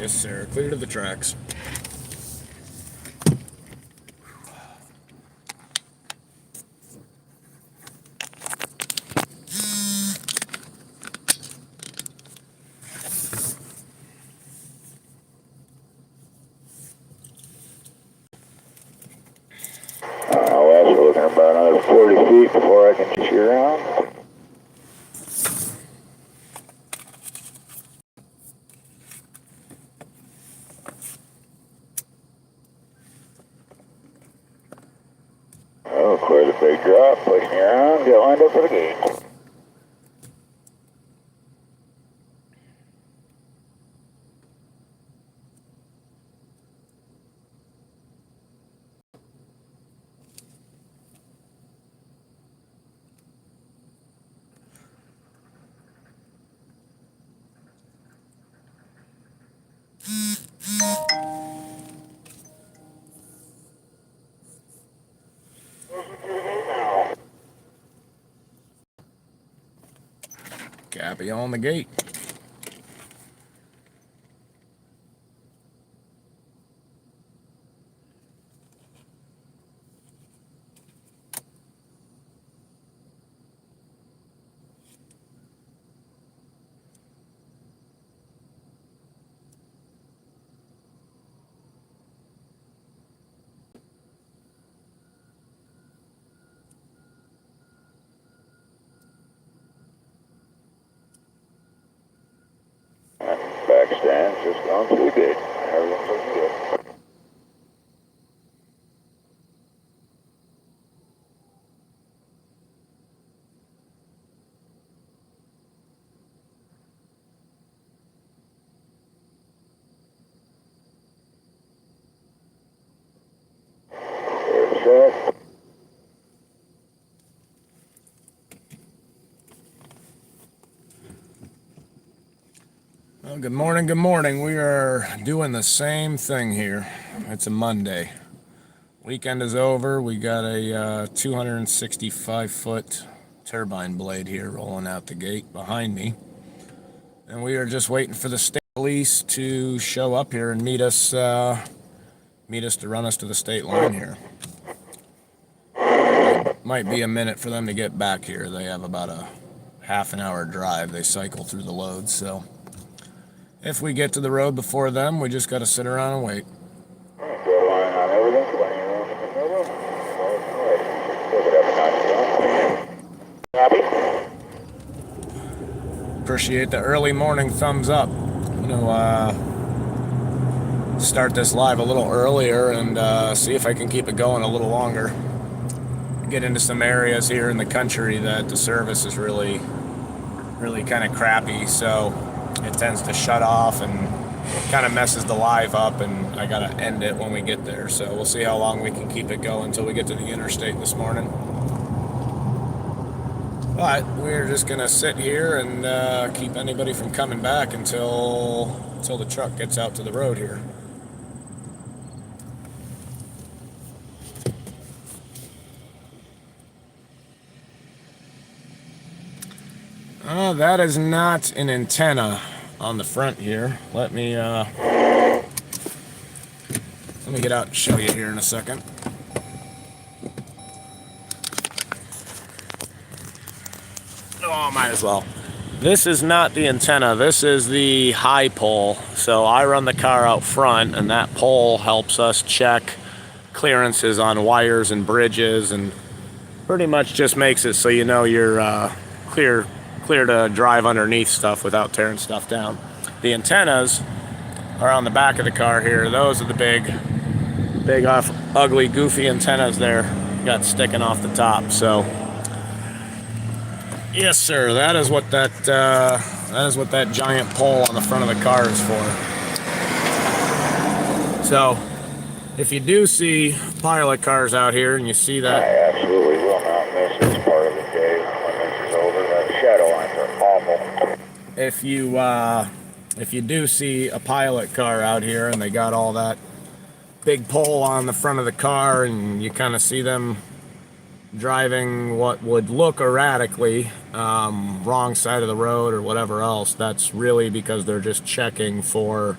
Yes, sir. Clear to the tracks. West, we're looking at about another 40 feet before I can chase you around. Oh, quite a big drop, pushing you around, get lined up for the gate. Cappy on the gate. Back stands, just going through the gate. Everything's looking good. There's set. Well, good morning, good morning. We are doing the same thing here. It's a Monday. Weekend is over. We got a 265-foot turbine blade here rolling out the gate behind me. And we are just waiting for the state police to show up here and meet us to run us to the state line here. Might be a minute for them to get back here. They have about a half an hour drive. They cycle through the loads, so if we get to the road before them, we just got to sit around and wait. Go line on everything, 20 room in the middle. Look it up a notch. Copy. Appreciate the early morning thumbs up. I'm gonna start this live a little earlier and see if I can keep it going a little longer. Get into some areas here in the country that the service is really kind of crappy, so it tends to shut off and kind of messes the live up, and I gotta end it when we get there. So we'll see how long we can keep it going until we get to the interstate this morning. But we're just gonna sit here and keep anybody from coming back until the truck gets out to the road here. That is not an antenna on the front here. Let me get out and show you here in a second. Oh, might as well. This is not the antenna. This is the high pole. So I run the car out front, and that pole helps us check clearances on wires and bridges, and pretty much just makes it so you know you're clear to drive underneath stuff without tearing stuff down. The antennas are on the back of the car here. Those are the big ugly goofy antennas there got sticking off the top. So yes sir, that is what that giant pole on the front of the car is for. So if you do see pilot cars out here and you see that, I absolutely will not miss this part of the day when this is over. The shadow lines are awful. if you do see a pilot car out here and they got all that big pole on the front of the car, and you kind of see them driving what would look erratically, wrong side of the road or whatever else, that's really because they're just checking for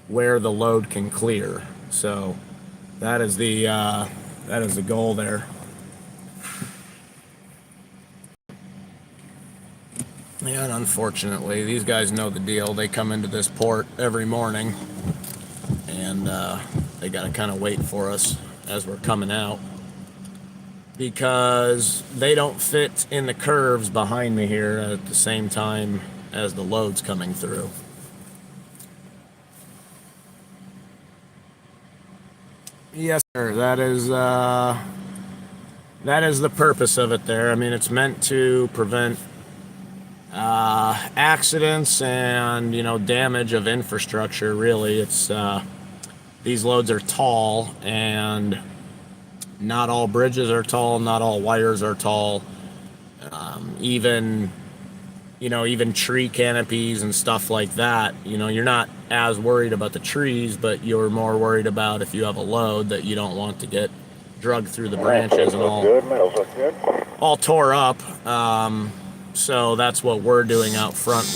where the load can clear. So that is the goal there. And unfortunately, these guys know the deal. They come into this port every morning, and they got to kind of wait for us as we're coming out, because they don't fit in the curves behind me here at the same time as the load's coming through. Yes, sir. That is the purpose of it there. I mean, it's meant to prevent accidents and, damage of infrastructure. Really, it's these loads are tall, and not all bridges are tall, not all wires are tall. Even tree canopies and stuff like that. You're not as worried about the trees, but you're more worried about if you have a load that you don't want to get dragged through the branches and all tore up. So that's what we're doing out front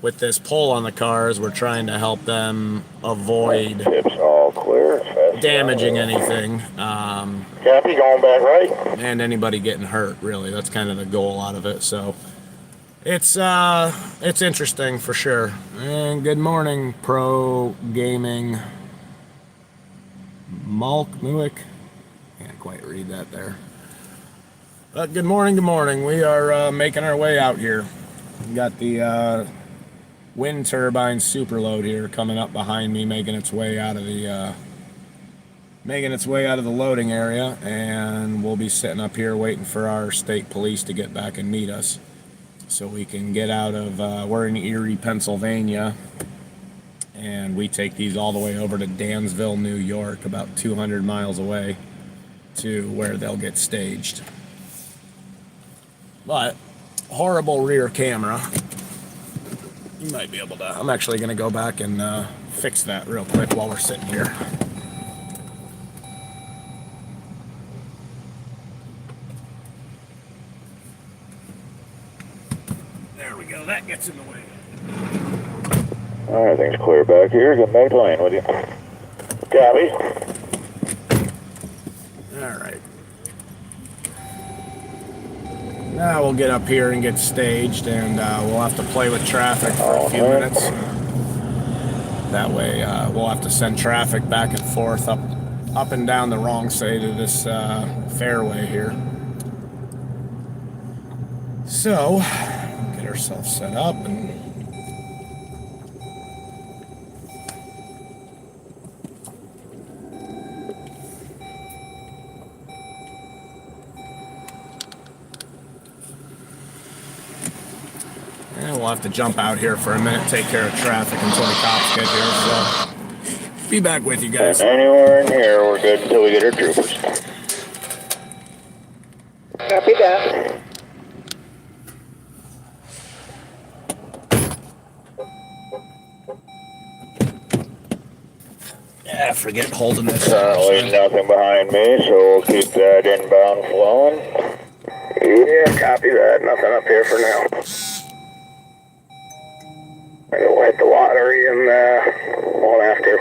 with this pole on the cars. We're trying to help them avoid all clear. damaging anything. Copy, going back right. And anybody getting hurt, really. That's kind of the goal out of it. So it's interesting for sure. And good morning, Pro Gaming Muick. Can't quite read that there. But good morning. We are making our way out here. We got the wind turbine superload here coming up behind me, making its way out of the loading area, and we'll be sitting up here waiting for our state police to get back and meet us, so we can get out of. We're in Erie, Pennsylvania, and we take these all the way over to Dansville, New York, about 200 miles away, to where they'll get staged. But horrible rear camera. You might be able to. I'm actually going to go back and fix that real quick while we're sitting here. There we go. That gets in the way. All right, things clear back here. Get back to lane with you. Copy. All right. Now we'll get up here and get staged, and we'll have to play with traffic for a few minutes. That way we'll have to send traffic back and forth up and down the wrong side of this fairway here. So, get ourselves set up and we'll have to jump out here for a minute, take care of traffic until the cops get here, so be back with you guys. Anywhere in here, we're good until we get our troopers. Copy that. Yeah, forget holding this. Currently nothing behind me, so we'll keep that inbound flowing. Yeah, copy that. Nothing up here for now. I'm gonna hit the lottery and won't have to.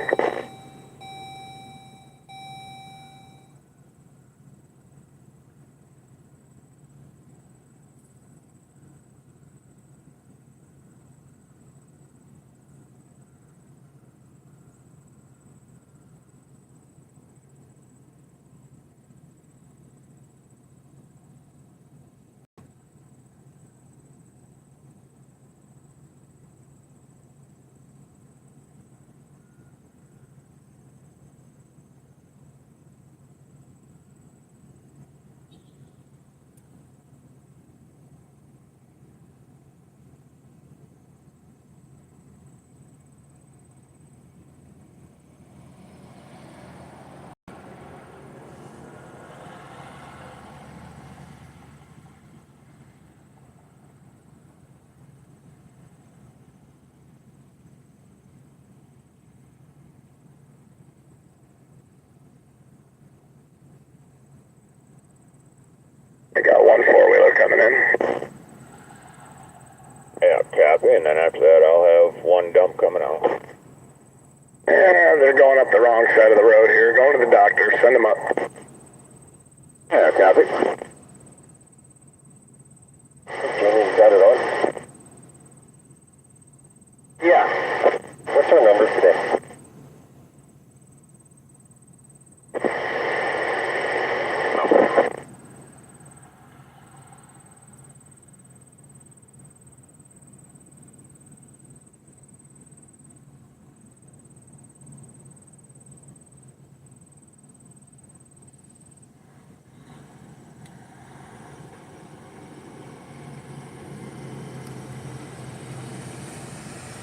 I got one four-wheeler coming in. Yeah, copy, and then after that I'll have one dump coming out. Yeah, they're going up the wrong side of the road here. Going to the doctor. Send them up. Yeah, copy. Jimmy's got it on. Yeah. What's our number today?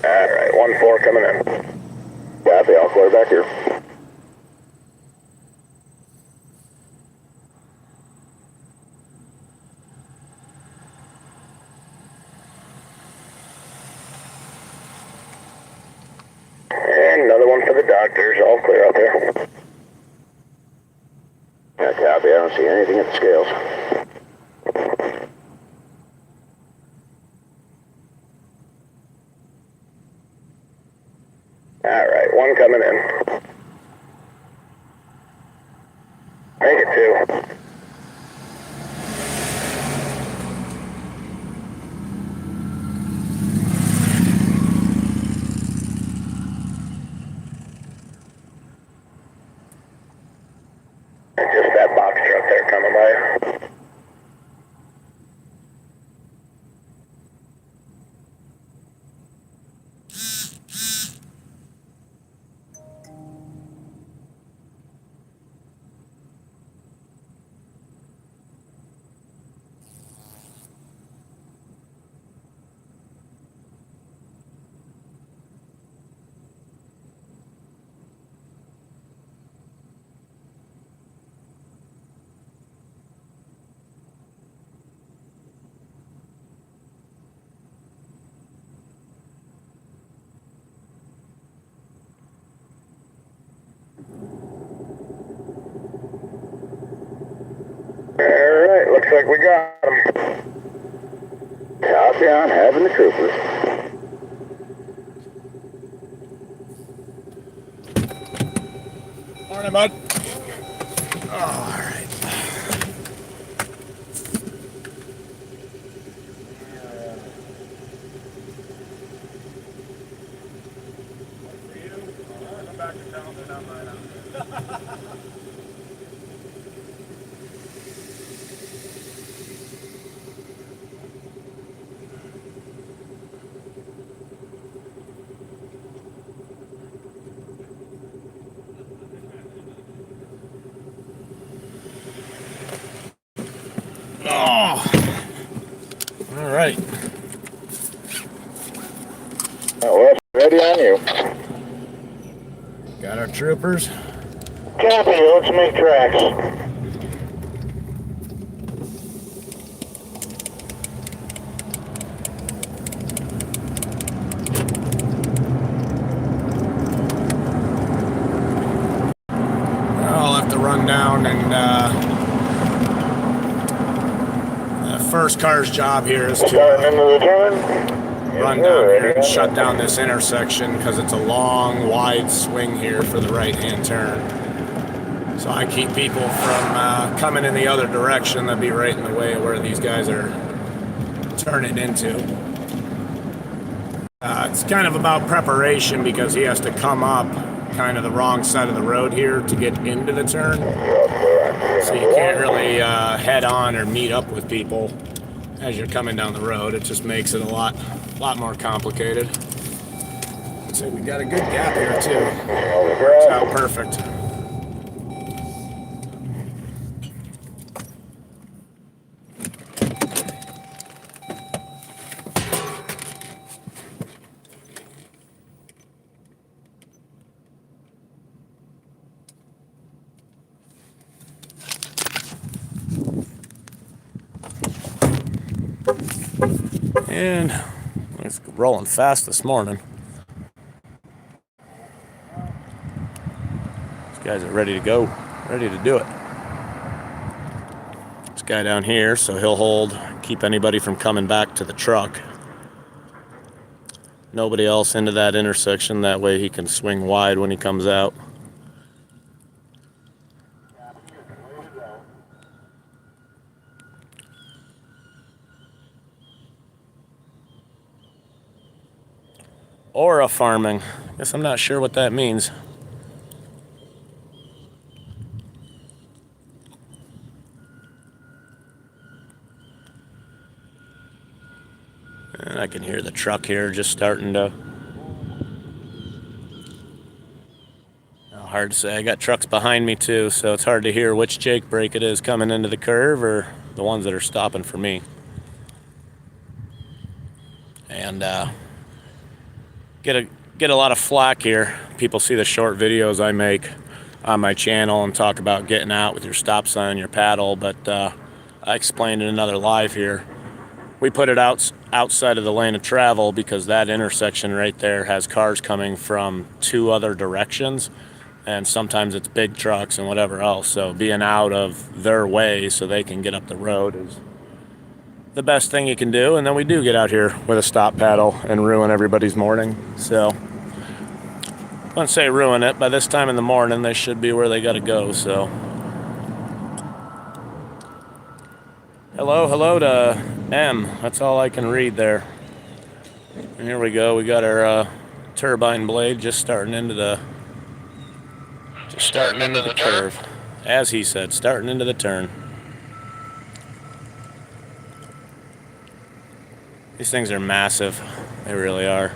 Alright, 1-4 coming in. Copy, I'll clear back here. And another one for the doctors, all clear out there. Yeah, copy, I don't see anything at the scales. Alright, one coming in. Make it 2. Just that box truck there coming by. Alright, looks like we got him. Copy on, having the troopers. Morning, bud. All right. Come back to town, they're not mine. Oh, all right. Oh, well, ready on you. Got our troopers. Copy, let's make tracks. I'll have to run down and the first car's job here is to Starting into the turn. run down here and shut down this intersection because it's a long, wide swing here for the right-hand turn. So I keep people from coming in the other direction. That'd be right in the way of where these guys are turning into. It's kind of about preparation because he has to come up kind of the wrong side of the road here to get into the turn. So you can't really head on or meet up with people as you're coming down the road. It just makes it a lot more complicated. So we got a good gap here too. Works out perfect. And it's rolling fast this morning. These guys are ready to go, ready to do it. This guy down here, so he'll hold, keep anybody from coming back to the truck. nobody else into that intersection. That way he can swing wide when he comes out. Aura farming. Guess I'm not sure what that means. And I can hear the truck here just starting to... Hard to say. I got trucks behind me too, so it's hard to hear which Jake brake it is coming into the curve or the ones that are stopping for me. And get a lot of flack here. People see the short videos I make on my channel and talk about getting out with your stop sign and your paddle, but I explained in another live here. We put it outside of the lane of travel because that intersection right there has cars coming from 2 other directions, and sometimes it's big trucks and whatever else. So being out of their way so they can get up the road is the best thing you can do. And then we do get out here with a stop paddle and ruin everybody's morning. So I wouldn't say ruin it. By this time in the morning, they should be where they got to go. So hello to M. That's all I can read there. And here we go. We got our turbine blade just starting into the curve. As he said, starting into the turn. These things are massive. They really are.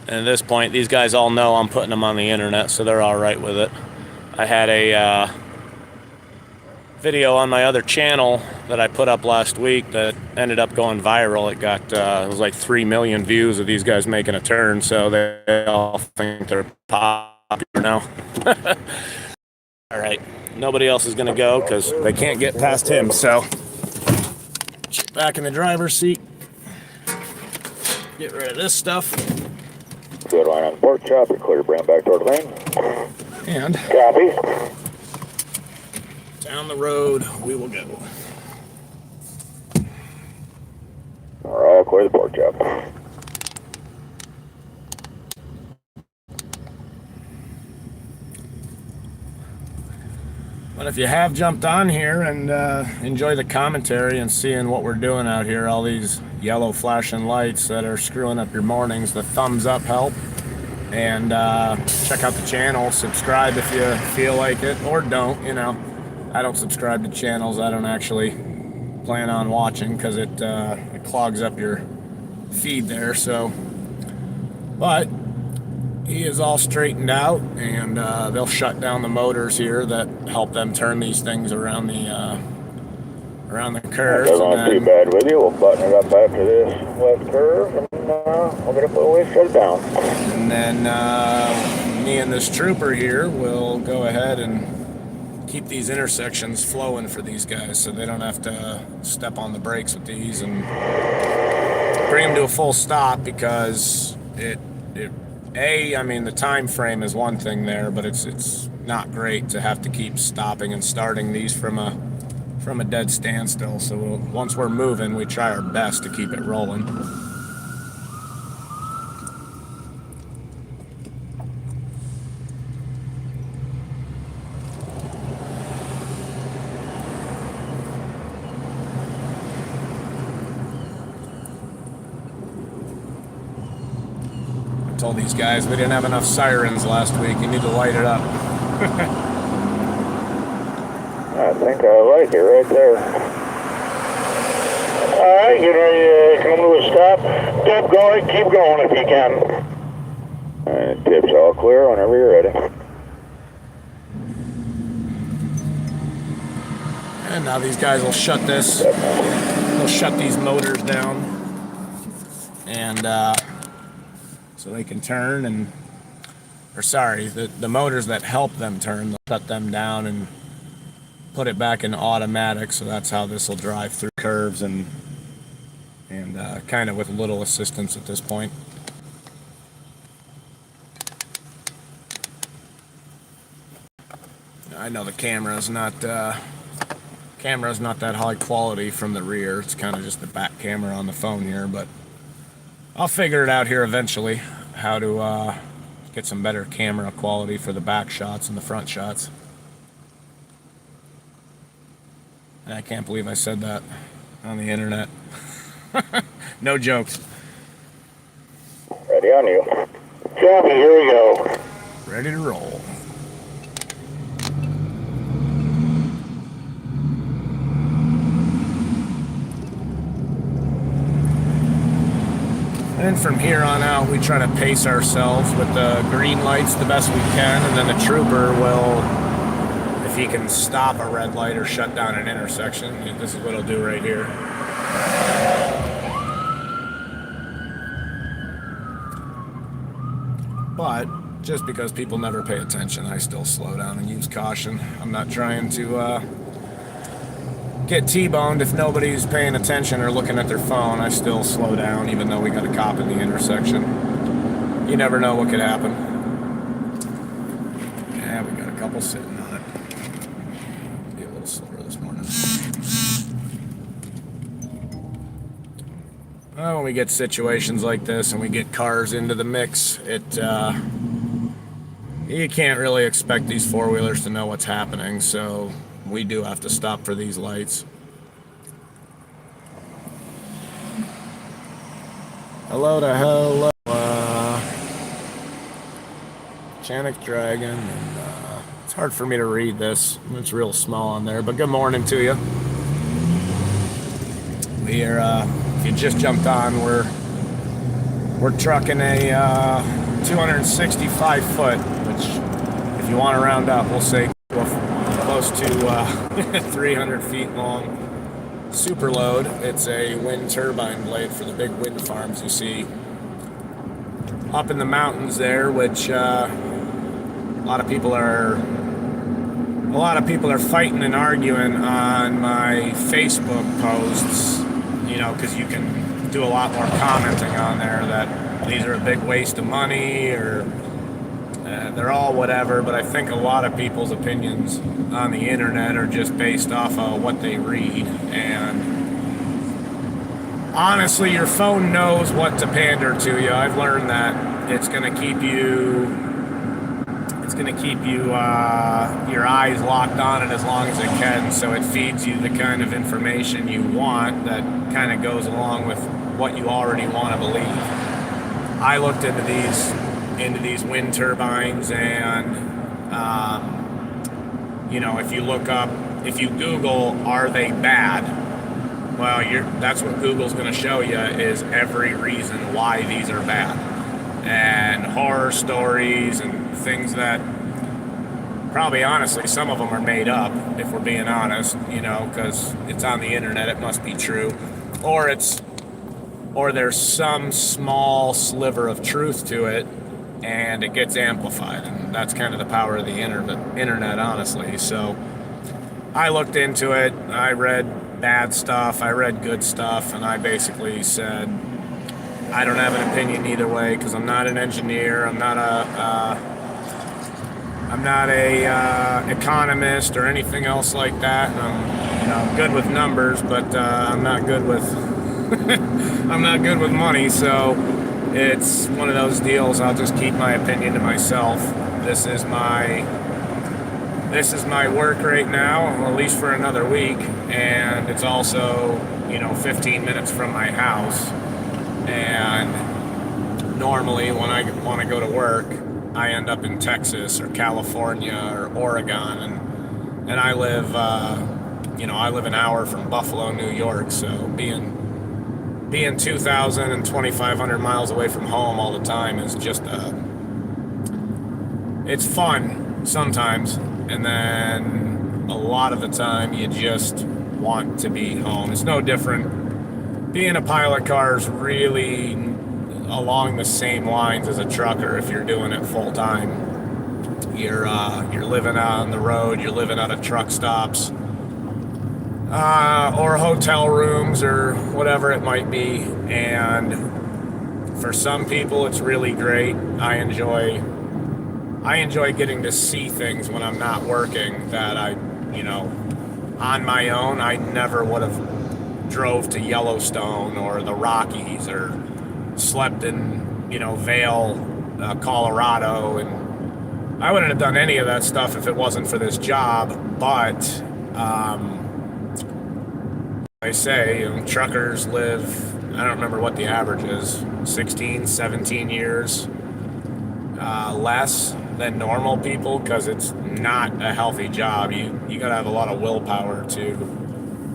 And at this point, these guys all know I'm putting them on the internet, so they're all right with it. I had a video on my other channel that I put up last week that ended up going viral. It got it was like 3 million views of these guys making a turn, so they all think they're popular now. All right, nobody else is going to go because they can't get past him, so back in the driver's seat, get rid of this stuff. Good line on the pork chop, you're clear to bring it back toward the lane. And Copy. down the road we will go. We're all clear to the pork chop. But if you have jumped on here and enjoy the commentary and seeing what we're doing out here, all these yellow flashing lights that are screwing up your mornings, the thumbs up help. And check out the channel, subscribe if you feel like it, or don't, you know. I don't subscribe to channels I don't actually plan on watching because it clogs up your feed there, so. But he is all straightened out, and they'll shut down the motors here that help them turn these things around the curves. Doesn't look too bad with you. We'll button it up after this left curve, and we'll get it put away, shut it down. And then me and this trooper here will go ahead and keep these intersections flowing for these guys so they don't have to step on the brakes with these and bring them to a full stop, because I mean, the time frame is one thing there, but it's not great to have to keep stopping and starting these from a dead standstill. So once we're moving, we try our best to keep it rolling. I told these guys we didn't have enough sirens last week. You need to light it up. I think I like it right there. Alright, get ready to come to a stop. Tip going, keep going if you can. And tip's all clear whenever you're ready. And now these guys will shut this. They'll shut these motors down. And so they can turn and, or sorry, the motors that help them turn, they'll shut them down and put it back in automatic, so that's how this will drive through curves and kind of with little assistance at this point. I know the camera is not Camera's not that high quality from the rear. It's kind of just the back camera on the phone here, but I'll figure it out here eventually, how to get some better camera quality for the back shots and the front shots. I can't believe I said that on the internet. No jokes. Ready on you. Copy, here we go. Ready to roll. And from here on out, we try to pace ourselves with the green lights the best we can, and then the trooper will, if he can stop a red light or shut down an intersection, this is what he'll do right here. But just because people never pay attention, I still slow down and use caution. I'm not trying to get T-boned if nobody's paying attention or looking at their phone. I still slow down even though we got a cop in the intersection. You never know what could happen. Yeah, we got a couple sitting on it. Be a little slower this morning. Well, when we get situations like this and we get cars into the mix, you can't really expect these four-wheelers to know what's happening, so we do have to stop for these lights. Hello to hello, Chanic Dragon, and it's hard for me to read this. It's real small on there, but good morning to you. We are, if you just jumped on, we're trucking a 265 foot, which, if you want to round up, we'll say close to 300 feet long super load. It's a wind turbine blade for the big wind farms you see up in the mountains there, which a lot of people are fighting and arguing on my Facebook posts, you know, because you can do a lot more commenting on there that these are a big waste of money, or they're all whatever. But I think a lot of people's opinions on the internet are just based off of what they read, and honestly, your phone knows what to pander to you. I've learned that it's going to keep you your eyes locked on it as long as it can, so it feeds you the kind of information you want that kind of goes along with what you already want to believe. I looked into these wind turbines, and you know, if you Google, are they bad? Well, that's what Google's going to show you, is every reason why these are bad, and horror stories and things that probably, honestly, some of them are made up, if we're being honest, you know, because it's on the internet, it must be true, or there's some small sliver of truth to it, and it gets amplified, and that's kind of the power of the internet, honestly. So I looked into it, I read bad stuff, I read good stuff, and I basically said, I don't have an opinion either way, because I'm not an engineer, I'm not a economist or anything else like that. I'm good with numbers, but I'm not good with I'm not good with money. So it's one of those deals. I'll just keep my opinion to myself. This is my work right now, at least for another week, and it's also 15 minutes from my house. And normally when I want to go to work, I end up in Texas or California or Oregon, and I live an hour from Buffalo, New York. So being 2,000 and 2,500 miles away from home all the time is just it's fun sometimes, and then a lot of the time you just want to be home. It's no different. Being a pilot car is really along the same lines as a trucker if you're doing it full time. You're living out on the road, you're living out of truck stops, or hotel rooms, or whatever it might be. And for some people, it's really great. I enjoy getting to see things when I'm not working that on my own, I never would have drove to Yellowstone or the Rockies or slept in, Vail, Colorado, and I wouldn't have done any of that stuff if it wasn't for this job. But I say, truckers live, I don't remember what the average is, 16, 17 years less than normal people, because it's not a healthy job. You got to have a lot of willpower to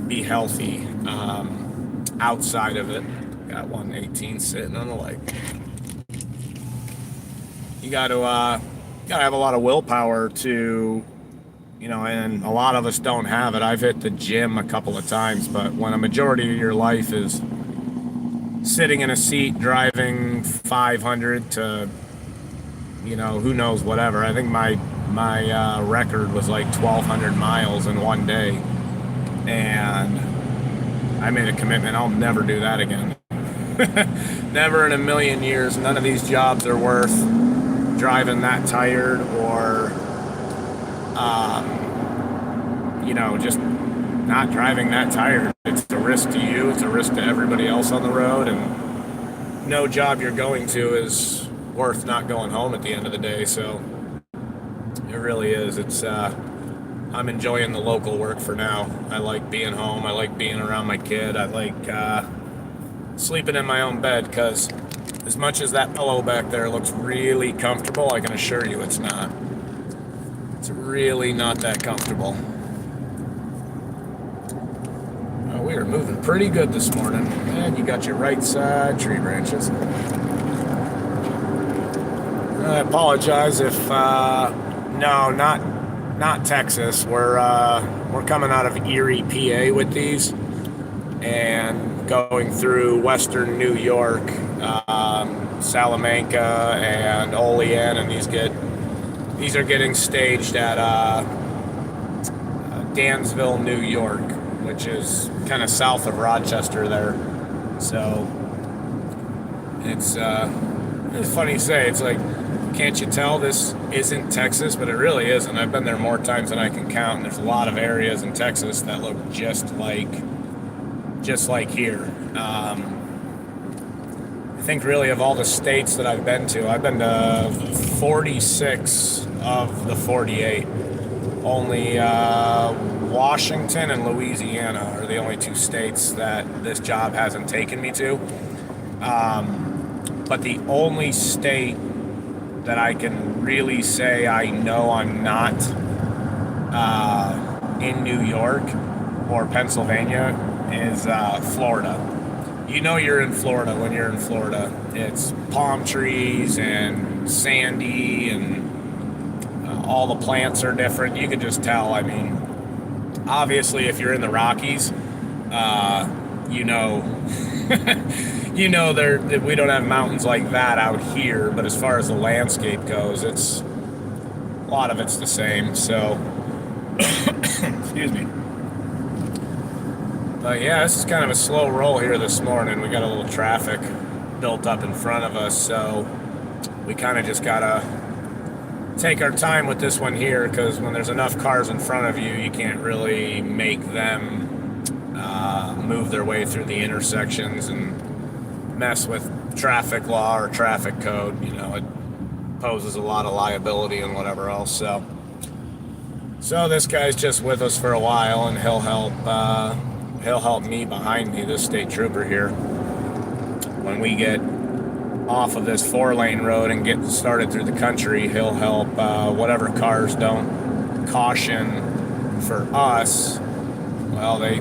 be healthy outside of it. Got 118 sitting on the lake. You got to have a lot of willpower to, and a lot of us don't have it. I've hit the gym a couple of times, but when a majority of your life is sitting in a seat driving 500 to, who knows, whatever. I think my record was like 1,200 miles in one day, and I made a commitment. I'll never do that again. Never in a million years. None of these jobs are worth driving that tired or, just not driving that tired. It's a risk to you. It's a risk to everybody else on the road, and no job you're going to is worth not going home at the end of the day. So it really is. It's I'm enjoying the local work for now. I like being home. I like being around my kid. I like sleeping in my own bed, because as much as that pillow back there looks really comfortable, I can assure you it's not. It's really not that comfortable. We are moving pretty good this morning. And you got your right side tree branches. I apologize if no, not Texas. We're coming out of Erie, PA with these, and going through western New York, Salamanca and Olean, and these are getting staged at Dansville, New York, which is kind of south of Rochester there. So it's funny to say. It's like, can't you tell this isn't Texas? But it really isn't. I've been there more times than I can count, and there's a lot of areas in Texas that look just like here. I think really of all the states that I've been to 46 of the 48. Only Washington and Louisiana are the only two states that this job hasn't taken me to. But the only state that I can really say I know I'm not in New York or Pennsylvania is Florida. You know you're in Florida when you're in Florida. It's palm trees and sandy, and all the plants are different. You can just tell. I mean, obviously, if you're in the Rockies, we don't have mountains like that out here. But as far as the landscape goes, a lot of it's the same. So, excuse me. But yeah, this is kind of a slow roll here this morning. We got a little traffic built up in front of us, so we kind of just gotta take our time with this one here, because when there's enough cars in front of you, you can't really make them move their way through the intersections and mess with traffic law or traffic code. It poses a lot of liability and whatever else. So this guy's just with us for a while, and he'll help me behind me, this state trooper here. When we get off of this 4-lane road and get started through the country, he'll help whatever cars don't caution for us. Well, they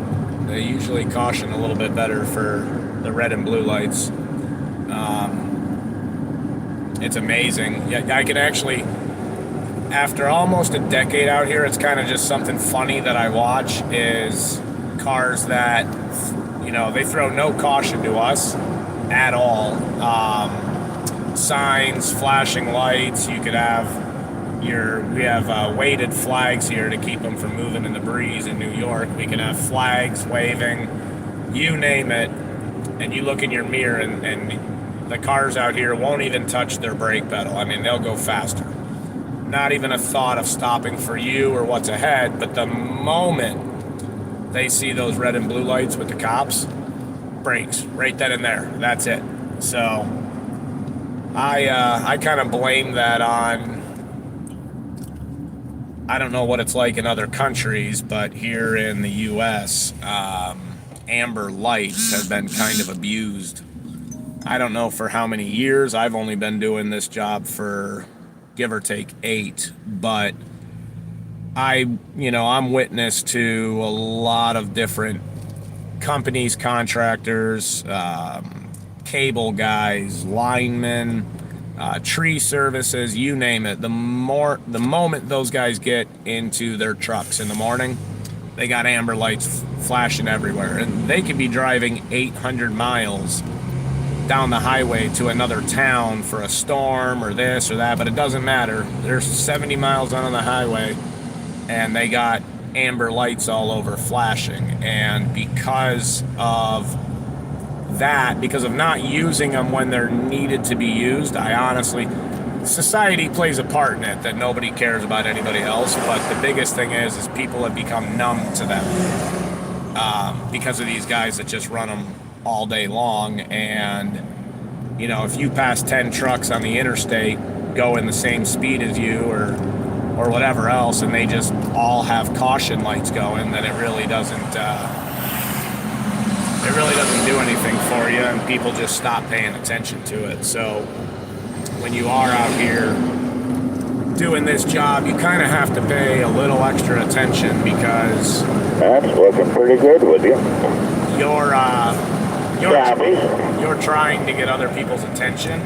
usually caution a little bit better for the red and blue lights. It's amazing. Yeah, I can actually, after almost a decade out here, it's kind of just something funny that I watch is cars that, they throw no caution to us at all. Signs, flashing lights. You could have we have weighted flags here to keep them from moving in the breeze in New York. We can have flags waving, you name it, and you look in your mirror and the cars out here won't even touch their brake pedal. I mean, they'll go faster. Not even a thought of stopping for you or what's ahead, but the moment they see those red and blue lights with the cops, brakes right then and there. That's it. So I kind of blame that on, I don't know what it's like in other countries, but here in the U.S., amber lights have been kind of abused. I don't know for how many years. I've only been doing this job for give or take 8, but I'm witness to a lot of different companies, contractors, cable guys, linemen, tree services, you name it. The moment those guys get into their trucks in the morning, they got amber lights flashing everywhere, and they could be driving 800 miles down the highway to another town for a storm or this or that, but it doesn't matter. There's 70 miles on the highway, and they got amber lights all over flashing. And because of that, because of not using them when they're needed to be used, I honestly, society plays a part in it that nobody cares about anybody else, but the biggest thing is people have become numb to them because of these guys that just run them all day long. And if you pass 10 trucks on the interstate going the same speed as you or whatever else, and they just all have caution lights going, then it really doesn't do anything for you, and people just stop paying attention to it. So when you are out here doing this job, you kind of have to pay a little extra attention, because that's looking pretty good with you. You're trying to get other people's attention,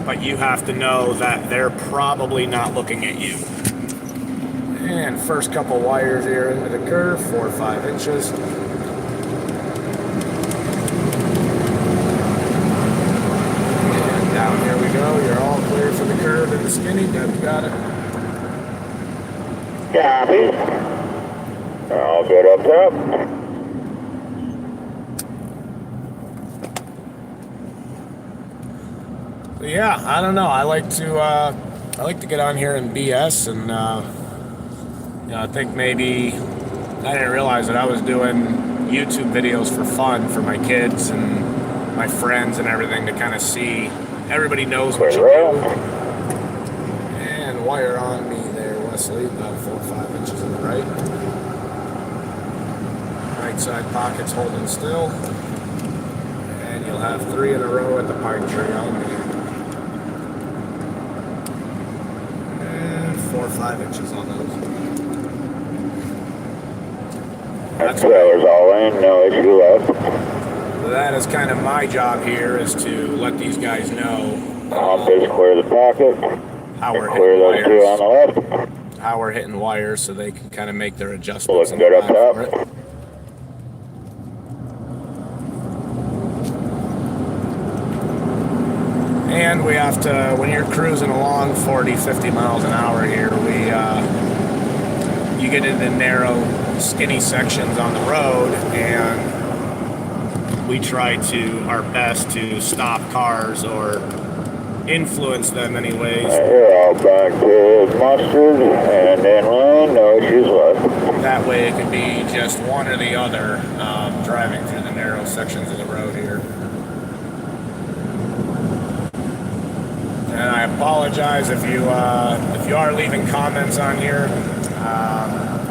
but you have to know that they're probably not looking at you. And first couple wires here into the curve, 4 or 5 inches. And down here we go. You're all clear for the curve and the skinny. Deb's got it. Copy. All good up top. Yeah, I don't know. I like to get on here and BS, and I think maybe I didn't realize that I was doing YouTube videos for fun for my kids and my friends and everything, to kind of see everybody knows what you do. And wire on me there, Wesley, about 4 or 5 inches on the right. Right side pocket's holding still, and you'll have 3 in a row at the pine tree on me. 4 or 5 inches on those. That's trailers all in, no issue left. That is kind of my job here, is to let these guys know Just clear the pocket. How we're clear hitting those 2 wires. on the left. How we're hitting wires, so they can kind of make their adjustments. Looking good up top. And we have to, when you're cruising along 40, 50 miles an hour here, you get into narrow, skinny sections on the road, and we try our best to stop cars or influence them anyways. You're all back to mustard and in line, no issues left. That way it could be just one or the other, driving through the narrow sections of the road here. And I apologize if you are leaving comments on here.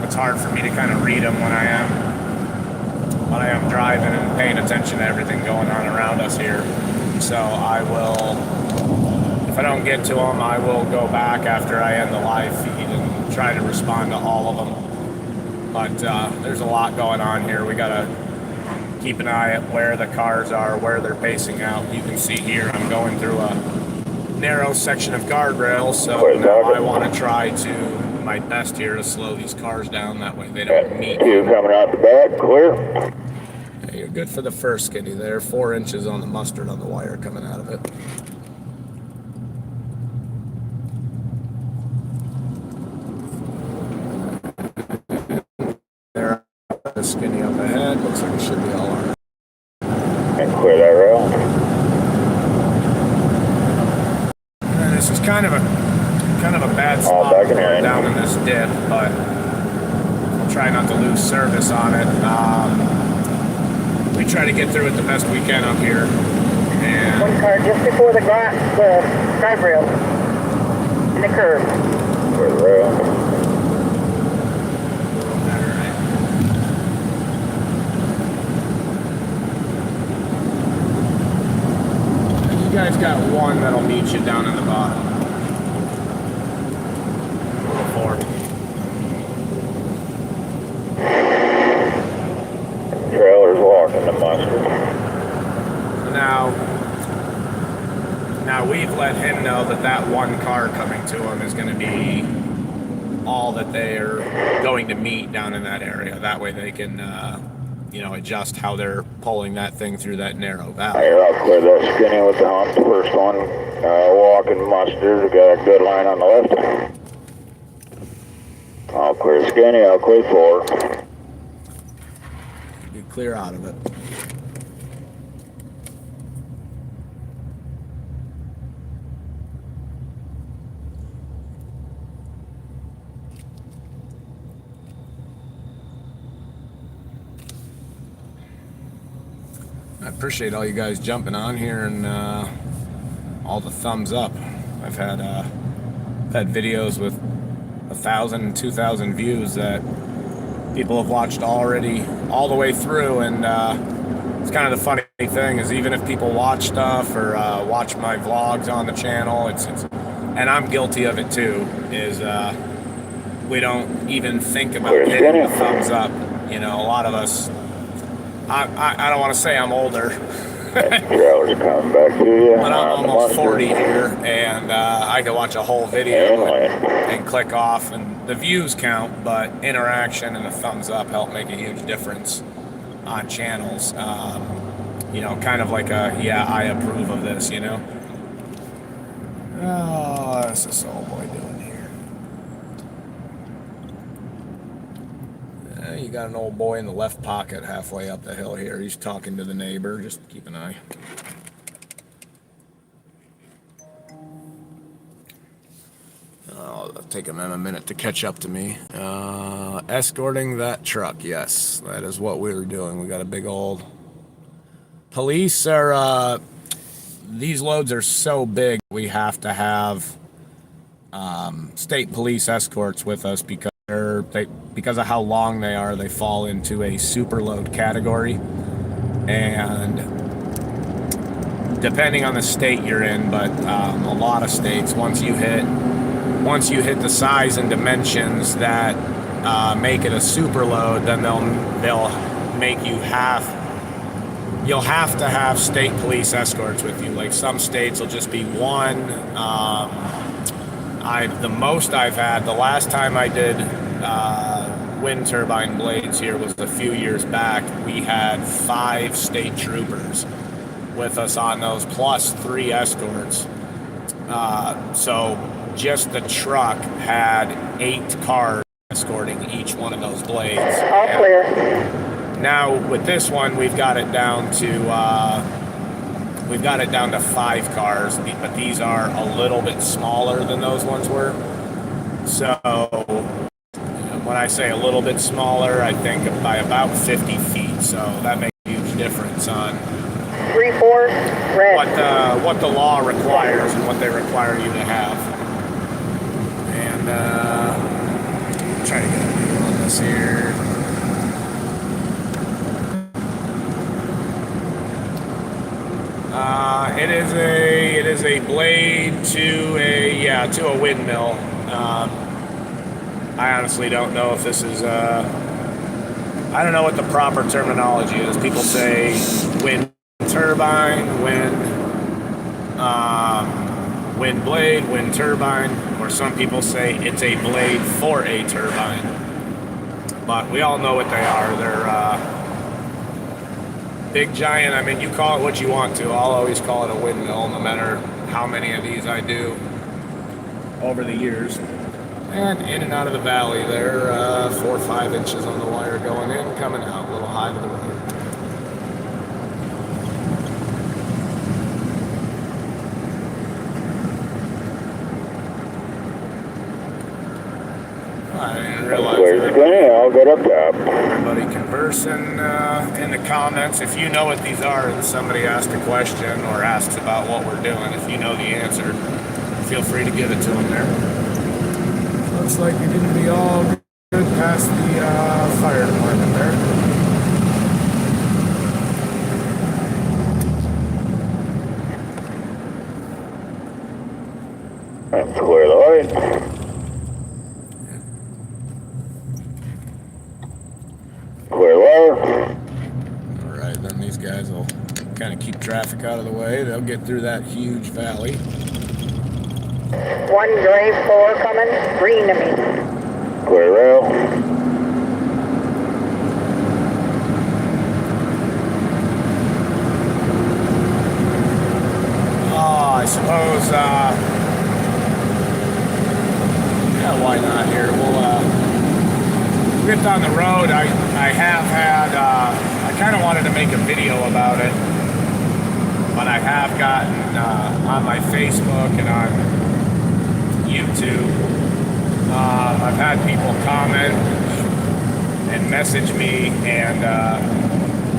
It's hard for me to kind of read them when I am driving and paying attention to everything going on around us here. So I will, if I don't get to them, I will go back after I end the live feed and try to respond to all of them. But there's a lot going on here. We gotta keep an eye at where the cars are, where they're pacing out. You can see here I'm going through a narrow section of guardrails, so now I want to try to my best here to slow these cars down, that way they don't meet. You coming out the back, clear. Yeah, you're good for the first skinny there. 4 inches on the mustard on the wire coming out of it. There, the skinny up ahead. Looks like it should be all right. And clear that rail. This is kind of a bad spot down in this dip, but try not to lose service on it. We try to get through it the best we can up here. And one car just before the guardrail in the curve. For the rail. Alright. You guys got one that'll meet you down in the bottom. 4. Trailer's walking the mustard. Now we've let him know that that one car coming to him is going to be all that they're going to meet down in that area. That way they can, adjust how they're pulling that thing through that narrow valley. Here, I'll clear that skinny with the hump. The first one, walking mustard. We got a good line on the left. I'll clear skinny. I'll clear 4. You clear out of it. I appreciate all you guys jumping on here and all the thumbs up. I've had videos with 1,000 and 2,000 views that people have watched already all the way through, and it's kind of the funny thing is even if people watch stuff or watch my vlogs on the channel, it's and I'm guilty of it too, is we don't even think about hitting the thumbs up. A lot of us, I don't want to say I'm older, Trailer's coming back to you. but I'm almost 40 here, and I can watch a whole video and click off, and the views count, but interaction and the thumbs up help make a huge difference on channels. Kind of like I approve of this, Oh, what's this old boy doing here? You got an old boy in the left pocket halfway up the hill here. He's talking to the neighbor. Just keep an eye. It'll take him a minute to catch up to me. Escorting that truck. Yes, that is what we were doing. We got a big old... Police are... these loads are so big, we have to have state police escorts with us because because of how long they are, they fall into a super load category, and depending on the state you're in, but a lot of states, once you hit the size and dimensions that make it a super load, then they'll make you you'll have to have state police escorts with you. Like some states will just be one. The most I've had, the last time I did wind turbine blades here was a few years back. We had 5 state troopers with us on those, plus 3 escorts. So just the truck had 8 cars escorting each one of those blades. All clear. Now with this one, we've got it down to 5 cars, but these are a little bit smaller than those ones were. So when I say a little bit smaller, I think by about 50 feet. So that makes a huge difference on 3-4 red. What the law requires and what they require you to have. And try to get a view on this here. It is a blade to a windmill. I honestly don't know if this is I don't know what the proper terminology is. People say wind turbine, wind blade, wind turbine, or some people say it's a blade for a turbine. But we all know what they are. They're big, giant. I mean, you call it what you want to. I'll always call it a windmill, no matter how many of these I do over the years. And in and out of the valley, they're 4 or 5 inches on the wire going in, coming out, a little high to the road. I didn't realize Skinny. I'll get up top. Everybody conversing in the comments. If you know what these are and somebody asked a question or asks about what we're doing, if you know the answer, feel free to give it to them there. Looks like you're going to be all good past the fire department there. That's clear the light. Clear wire. Alright, then these guys will kind of keep traffic out of the way. They'll get through that huge valley. 1 gray 4 coming, green to me. Clear rail. Oh, I suppose, yeah, why not here? We'll get on the road. I have had, I kind of wanted to make a video about it, but I have gotten on my Facebook and on YouTube, I've had people comment and message me and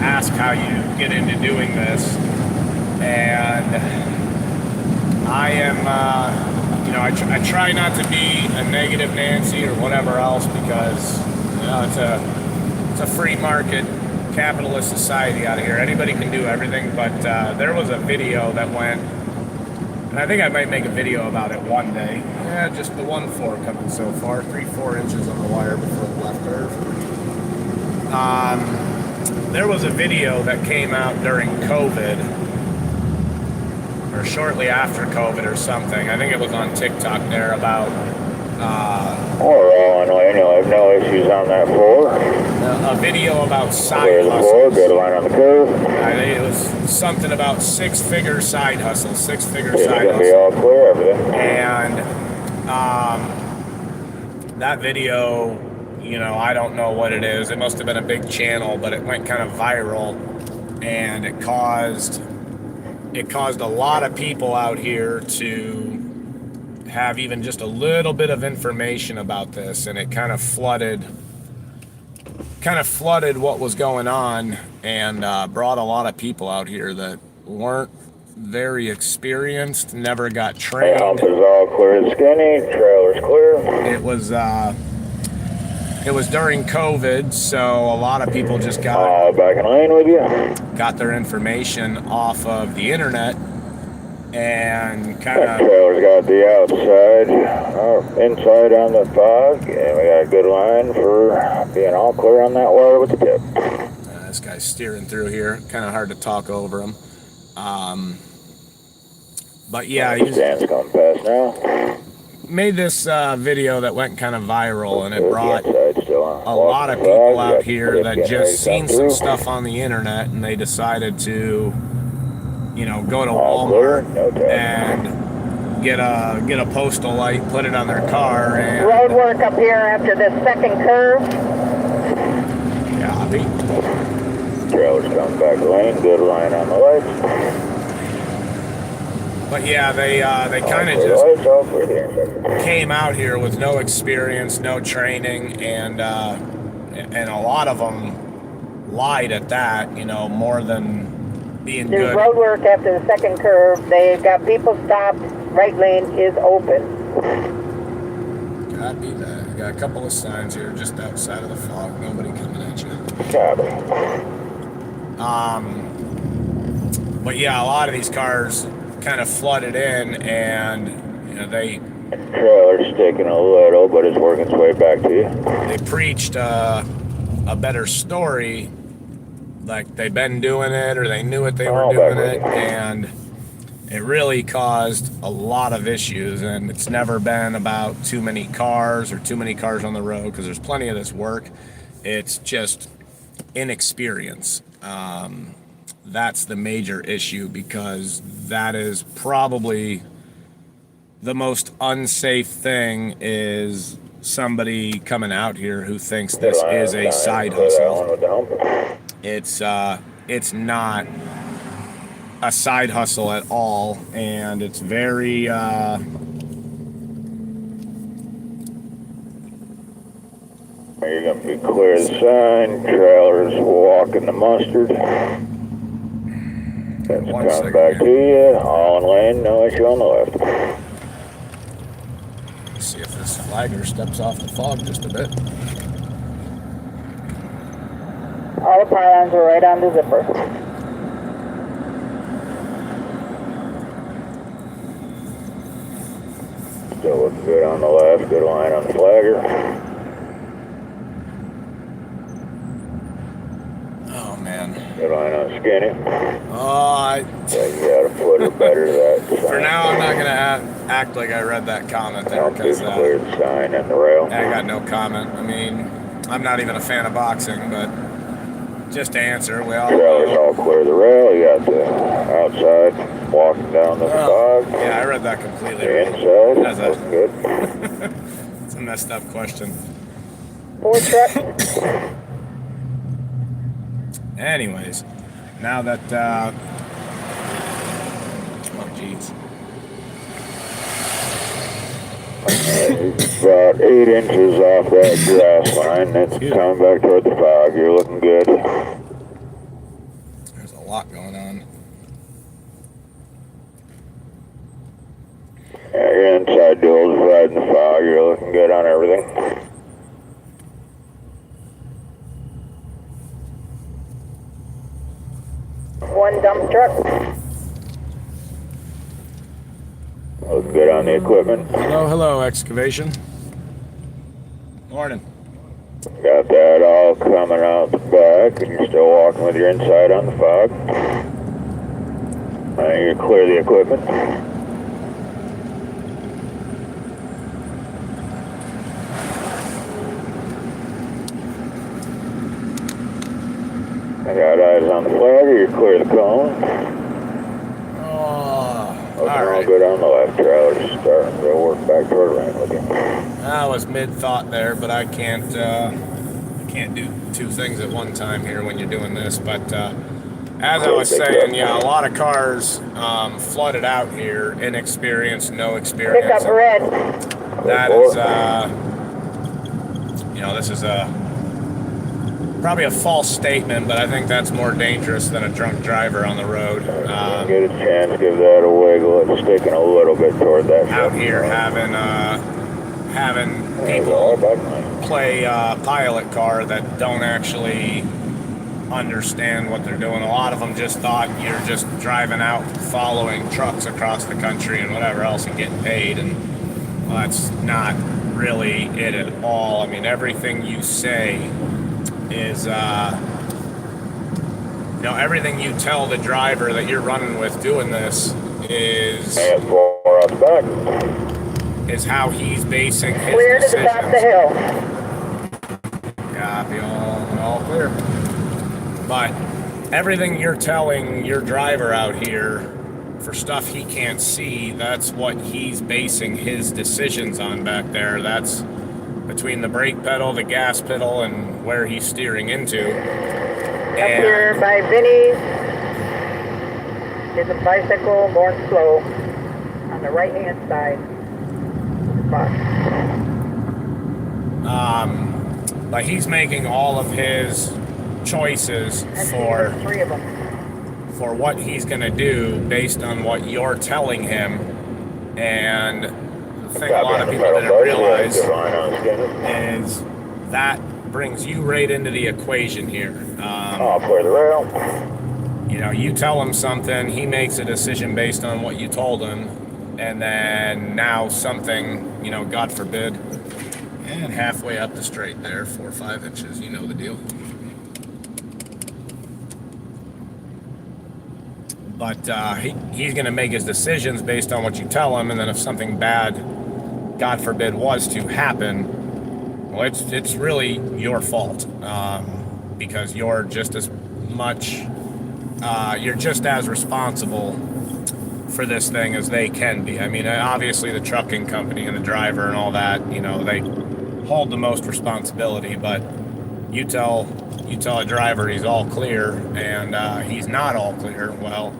ask how you get into doing this, and I am, you know, I try not to be a negative Nancy or whatever else, because you know, it's a free market capitalist society out here. Anybody can do everything, but there was a video that went, and I think I might make a video about it one day. Yeah, just the 1-4 coming so far, 3-4 inches on the wire before the left curve. There was a video that came out during COVID, or shortly after COVID or something. I think it was on TikTok there about We're all on lane. You'll have no issues on that floor. a video about side Clear the floor. hustles. Good line on the curve. I think it was something about 6-figure side hustles, 6-figure It's side gonna be hustles. all clear, everything. And that video, you know, I don't know what it is. It must have been a big channel, but it went kind of viral, and it caused a lot of people out here to have even just a little bit of information about this, and it kind of flooded what was going on, and brought a lot of people out here that weren't very experienced, never got trained. Hump is all clear and skinny. Trailer's clear. It was during COVID, so a lot of people just All back in lane with you. got their information off of the internet, and kind That of, trailer's got the outside, inside on the fog, and we got a good line for being all clear on that wire with the tip. this guy's steering through here. Kind of hard to talk over him. But yeah, he Stand's coming past now. made this video that went kind of viral, and it brought Inside still on. a lot of people out here that just seen some stuff on the internet, and they decided to, you know, go to Walmart and get a postal light, put it on their car, and Road work up here after the second curve. copy. Trailer's coming back lane. Good line on the lights. But yeah, they kind of All just clear, lights all clear here. came out here with no experience, no training, and a lot of them lied at that, you know, more than being There's good. road work after the second curve. They've got people stopped. Right lane is open. Copy that. Got a couple of signs here just outside of the fog. Nobody coming at you. Copy. But yeah, a lot of these cars kind of flooded in, and you know, they Trailer's sticking a little, but it's working its way back to you. preached a better story, like they've been doing it, or they knew what they were doing it, and it really caused a lot of issues. And it's never been about too many cars or too many cars on the road, because there's plenty of this work. It's just inexperience. That's the major issue, because that is probably the most unsafe thing, is somebody coming out here who thinks this is a side hustle. It's not a side hustle at all, and it's very You're gonna be clear of the sign. Trailer's walking the mustard. That's coming back to you. All in lane, no issue on the left. Let's see if this flagger steps off the fog just a bit. All the pylons are right on the zipper. Still looking good on the left. Good line on the flagger. Oh man. Good line on skinny. Oh, Yeah, you gotta put her better to that sign. for now, I'm not gonna act like I read that comment there I'll because just clear the sign and the rail. I got no comment. I mean, I'm not even a fan of boxing, but just to answer, we all Trailer's all clear the rail. You got the outside walking down the fog. Yeah, I read that completely The wrong. inside, That's looking good. It's a messed up question. 4 truck. Anyways, now that oh jeez. About 8 inches off that grass line. It's coming back toward the fog. You're looking good. There's a lot going on. Yeah, your inside dual's riding the fog. You're looking good on everything. One dump truck. Looking good on the equipment. Hello, excavation. Morning. Got that all coming out the back, and you're still walking with your inside on the fog. You clear the equipment. I got eyes on the flagger. You clear the cone. Oh, Looking all right. good on the left. Trailer's starting to work back toward rain with you. I was mid-thought there, but I can't do two things at one time here when you're doing this. But as I was saying, yeah, a lot of cars flooded out here, inexperienced, no experience. Pick up red. That is, this is probably a false statement, but I think that's more dangerous than a drunk driver on the road. Get a chance, give that a wiggle. It's sticking a little bit toward that. Out here having people play pilot car that don't actually understand what they're doing. A lot of them just thought you're just driving out following trucks across the country and whatever else and getting paid, and well, that's not really it at all. I mean, everything you say is everything you tell the driver that you're running with doing this is how he's basing his Clear to the decisions. top of the hill. Copy, all clear. But everything you're telling your driver out here for stuff he can't see, that's what he's basing his decisions on back there. That's between the brake pedal, the gas pedal, and where he's steering into. Up here by Vinny's is a bicycle going slow on the right-hand side. But he's making all of his choices for 3 of them. for what he's going to do based on what you're telling him. And the thing a lot of people didn't realize is that brings you right into the equation here. Clear the rail. You tell him something, he makes a decision based on what you told him, and then now something, God forbid, and halfway up the straight there, 4 or 5 inches, you know the deal. But he's going to make his decisions based on what you tell him, and then if something bad, God forbid, was to happen, well, it's really your fault, because you're just as much, you're just as responsible for this thing as they can be. I mean, obviously the trucking company and the driver and all that, they hold the most responsibility, but you tell a driver he's all clear and he's not all clear, well,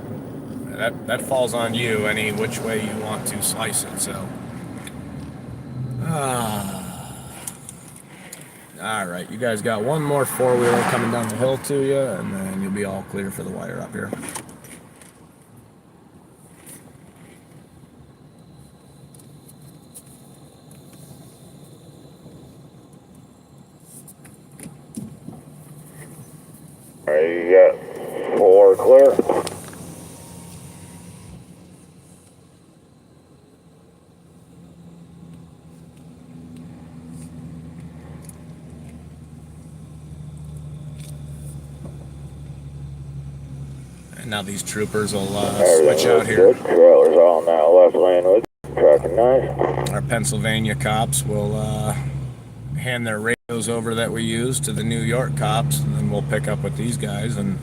that falls on you any which way you want to slice it. So All right, you guys got one more four-wheeler coming down the hill to you, and then you'll be all clear for the wire up here. All right, you got 4 clear. And now these troopers will Everything switch out looks here. good. Trailer's on that left lane with tracking nice. Our Pennsylvania cops will hand their radios over that we use to the New York cops, and then we'll pick up with these guys and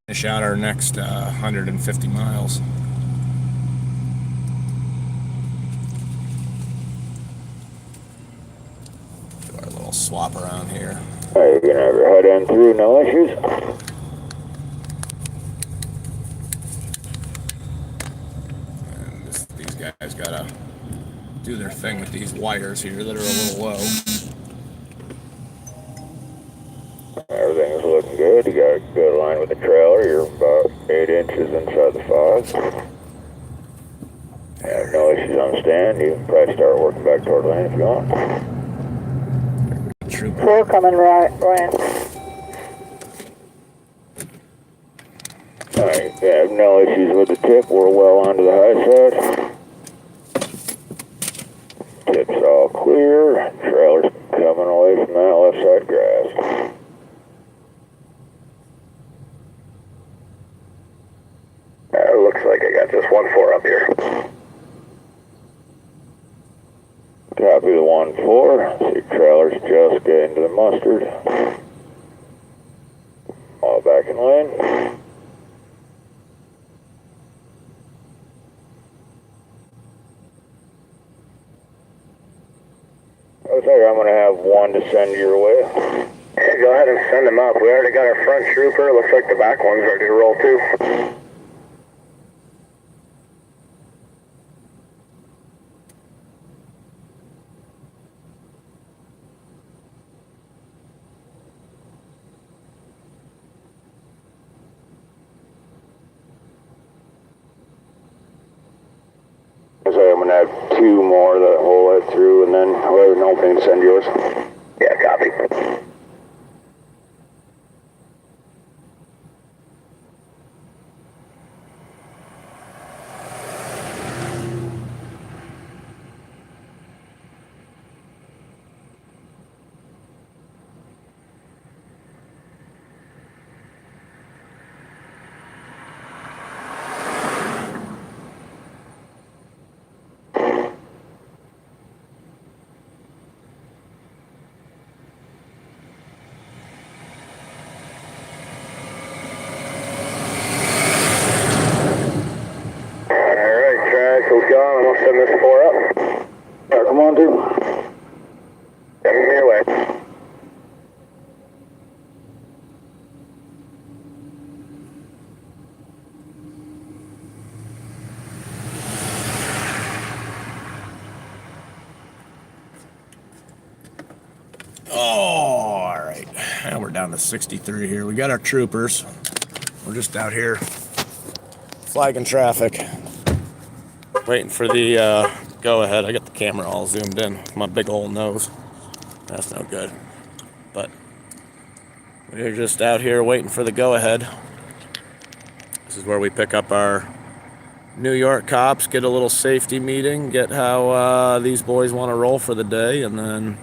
finish out our next 150 miles. Do our little swap around here. Alright, you're gonna have your head in through, no issues. These guys gotta do their thing with these wires here that are a little low. Everything's looking good. You got a good line with the trailer. You're about 8 inches inside the 5. No issues on stand. You can probably start working back toward lane if you want. Trooper. 4 coming right, Ryan. Alright, yeah, no issues with the tip. We're well onto the high side. Tip's all clear. Trailer's coming away from that left side grass. Looks like I got just 1-4 up here. Copy the 1-4. See trailer's just getting to the mustard. All back in lane. Looks like I'm going to have one to send your way. Yeah, go ahead and send them up. We already got our front trooper. Looks like the back one's ready to roll too. So I'm going to have 2 more that hold it through, and then whoever's an opening, send yours. Yeah, copy. Vehicle's gone. I'm going to send this 4 up. Come on, dude. Send me your way. Oh, all right. And we're down to 63 here. We got our troopers. We're just out here flagging traffic, waiting for the go-ahead. I got the camera all zoomed in with my big old nose. That's no good. But we're just out here waiting for the go-ahead. This is where we pick up our New York cops, get a little safety meeting, get how these boys want to roll for the day, and then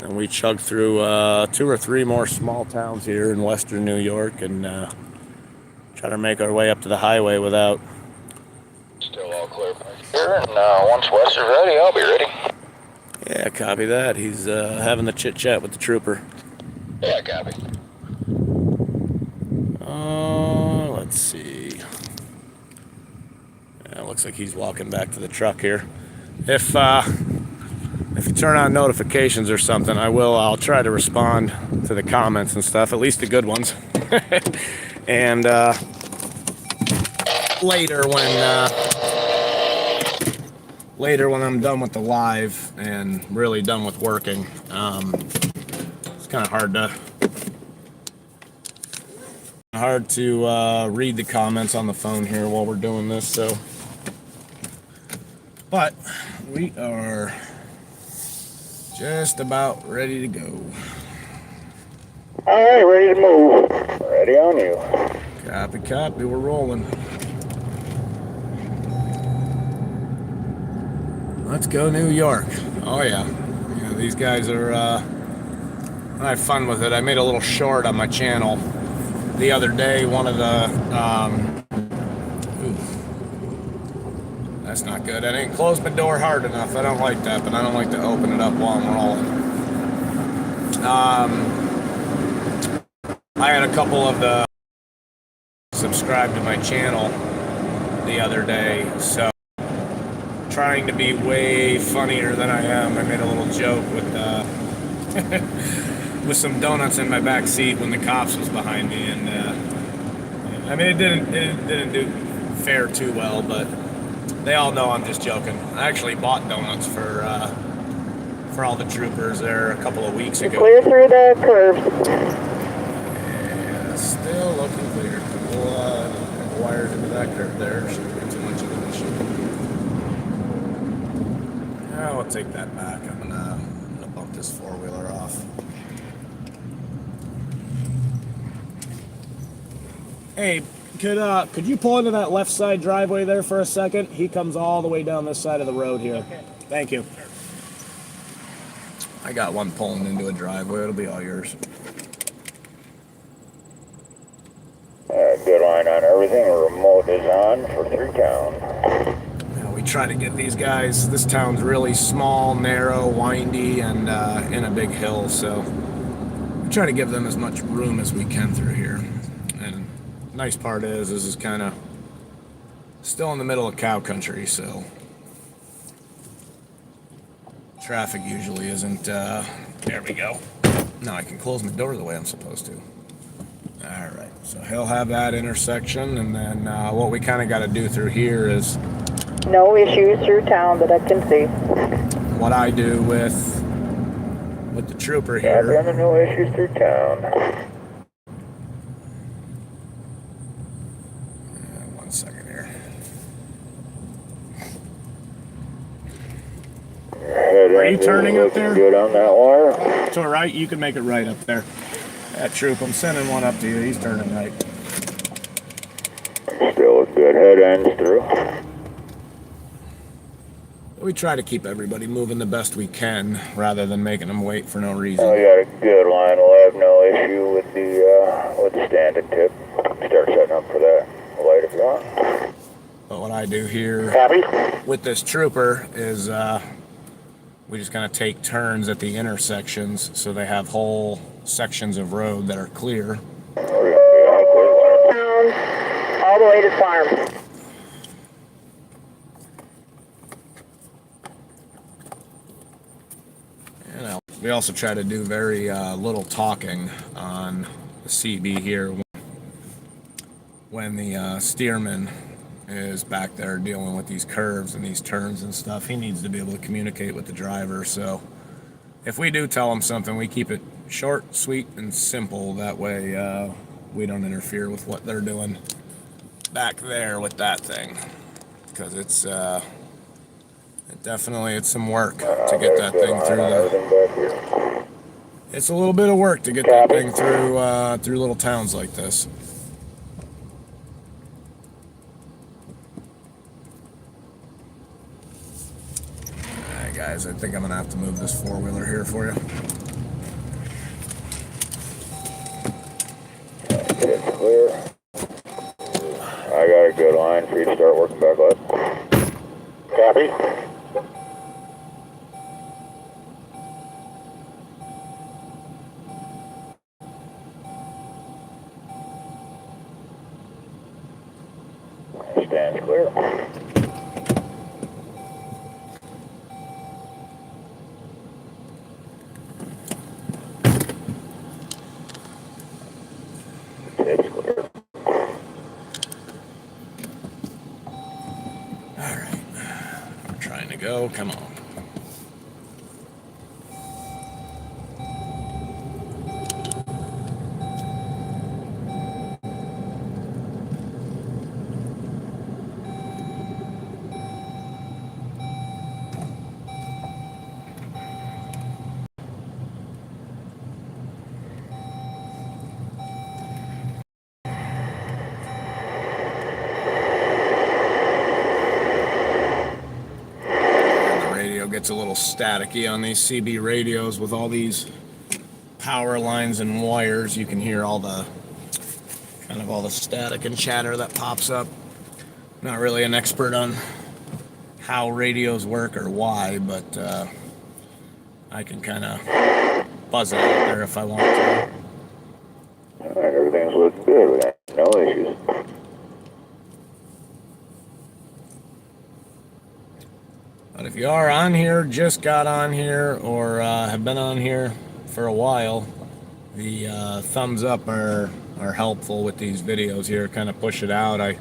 we chug through 2 or 3 more small towns here in western New York and try to make our way up to the highway without. Still all clear back here, and once Wes is ready, I'll be ready. Yeah, copy that. He's having the chit-chat with the trooper. Yeah, copy. Let's see. Yeah, it looks like he's walking back to the truck here. If you turn on notifications or something, I'll try to respond to the comments and stuff, at least the good ones. And later when I'm done with the live and really done with working. It's kind of hard to read the comments on the phone here while we're doing this. So, but we are just about ready to go. All right, ready to move. Ready on you. Copy, copy. We're rolling. Let's go New York. Oh yeah. These guys are I have fun with it. I made a little short on my channel the other day. One of the that's not good. I didn't close my door hard enough. I don't like that, but I don't like to open it up while I'm rolling. I had a couple of the subscribed to my channel the other day, so trying to be way funnier than I am. I made a little joke with with some donuts in my back seat when the cops was behind me, and I mean it didn't do fare too well, but they all know I'm just joking. I actually bought donuts for all the troopers there a couple of weeks ago. Clear through the curves. Yeah, still looking clear. We'll wires into that curve there. Shouldn't be too much of an issue. I'll take that back. I'm gonna bump this four-wheeler off. Hey, could you pull into that left side driveway there for a second? He comes all the way down this side of the road here. Okay. Thank you. I got one pulling into a driveway. It'll be all yours. Good line on everything. Remote is on for 3 town. We try to get these guys. This town's really small, narrow, windy, and in a big hill, so we try to give them as much room as we can through here. And the nice part is this is kind of still in the middle of cow country, so traffic usually isn't. There we go. Now I can close my door the way I'm supposed to. All right, so he'll have that intersection, and then what we kind of got to do through here is No issues through town that I can see. what I do with the trooper here. No issues through town. One second here. Are you turning up there? Good on that wire. It's all right. You can make it right up there. That troop, I'm sending one up to you. He's turning right. Still a good head ends through. We try to keep everybody moving the best we can, rather than making them wait for no reason. We got a good line. We'll have no issue with the standing tip. Start setting up for that light if you want. But what I do here Copy. with this trooper is we just kind of take turns at the intersections, so they have whole sections of road that are clear. Town, all the way to farm. And we also try to do very little talking on the CB here when the steerman is back there dealing with these curves and these turns and stuff. He needs to be able to communicate with the driver, so if we do tell him something, we keep it short, sweet, and simple. That way we don't interfere with what they're doing back there with that thing, because it's some work to get that thing through it's a little bit of work to get that thing through little towns like this. Alright guys, I think I'm gonna have to move this four-wheeler here for you. It's clear. I got a good line for you to start working back left. Copy. Stands clear. It's clear. trying to go. Come on. Gets a little staticky on these CB radios with all these power lines and wires. You can hear all the static and chatter that pops up. Not really an expert on how radios work or why, but I can kind of buzz it out there if I want to. All right, everything's looking good. We got no issues. But if you are on here, just got on here, or have been on here for a while, the thumbs up are helpful with these videos here. Kind of push it out. I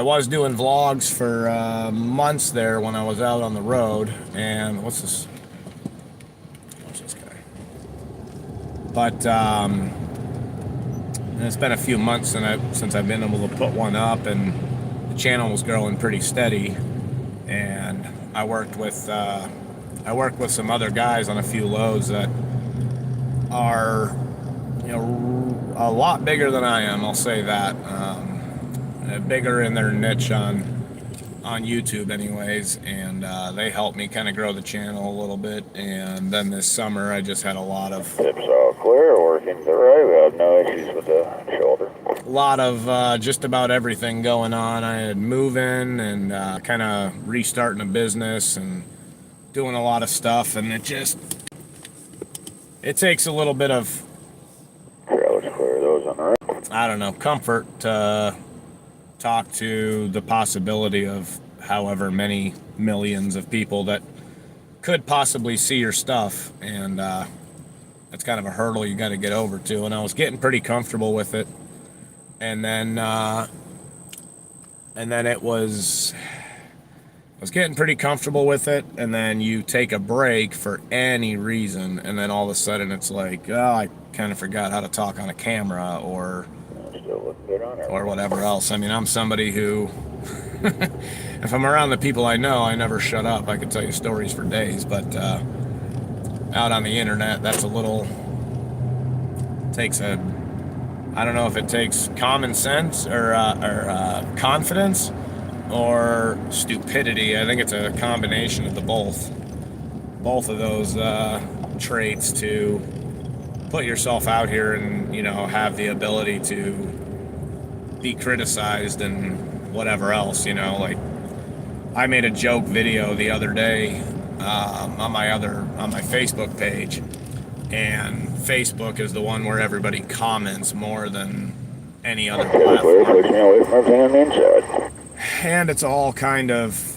was doing vlogs for months there when I was out on the road. And what's this guy? But it's been a few months since I've been able to put one up, and the channel was growing pretty steady. And I worked with some other guys on a few loads that are, a lot bigger than I am. I'll say that. Bigger in their niche on YouTube, anyways. And they helped me kind of grow the channel a little bit. And then this summer, I just had a lot of tips all clear, working the right. We have no issues with the shoulder. A lot of just about everything going on. I had moving and kind of restarting a business and doing a lot of stuff, and it takes a little bit of, let's clear those on the right. I don't know, comfort to talk to the possibility of however many millions of people that could possibly see your stuff, and that's kind of a hurdle you got to get over to. And I was getting pretty comfortable with it. And then I was getting pretty comfortable with it, and then you take a break for any reason, and then all of a sudden it's like, oh, I kind of forgot how to talk on a camera, or whatever else. I mean, I'm somebody who, if I'm around the people I know, I never shut up. I could tell you stories for days, but out on the internet, that's I don't know if it takes common sense or confidence or stupidity. I think it's a combination of the both of those traits to put yourself out here and, have the ability to be criticized and whatever else, like I made a joke video the other day on my Facebook page. And Facebook is the one where everybody comments more than any other platform. And it's all kind of,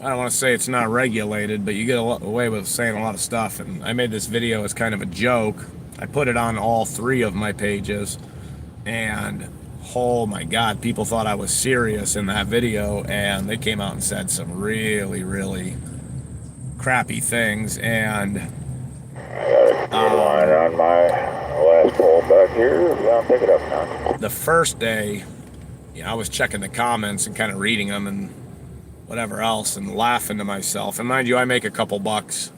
I don't want to say it's not regulated, but you get away with saying a lot of stuff. And I made this video as kind of a joke. I put it on all 3 of my pages. And oh my God, people thought I was serious in that video. And they came out and said some really, really crappy things. And line on my last pole back here. I'll pick it up now. The first day, I was checking the comments and kind of reading them and whatever else and laughing to myself. And mind you, I make a couple bucks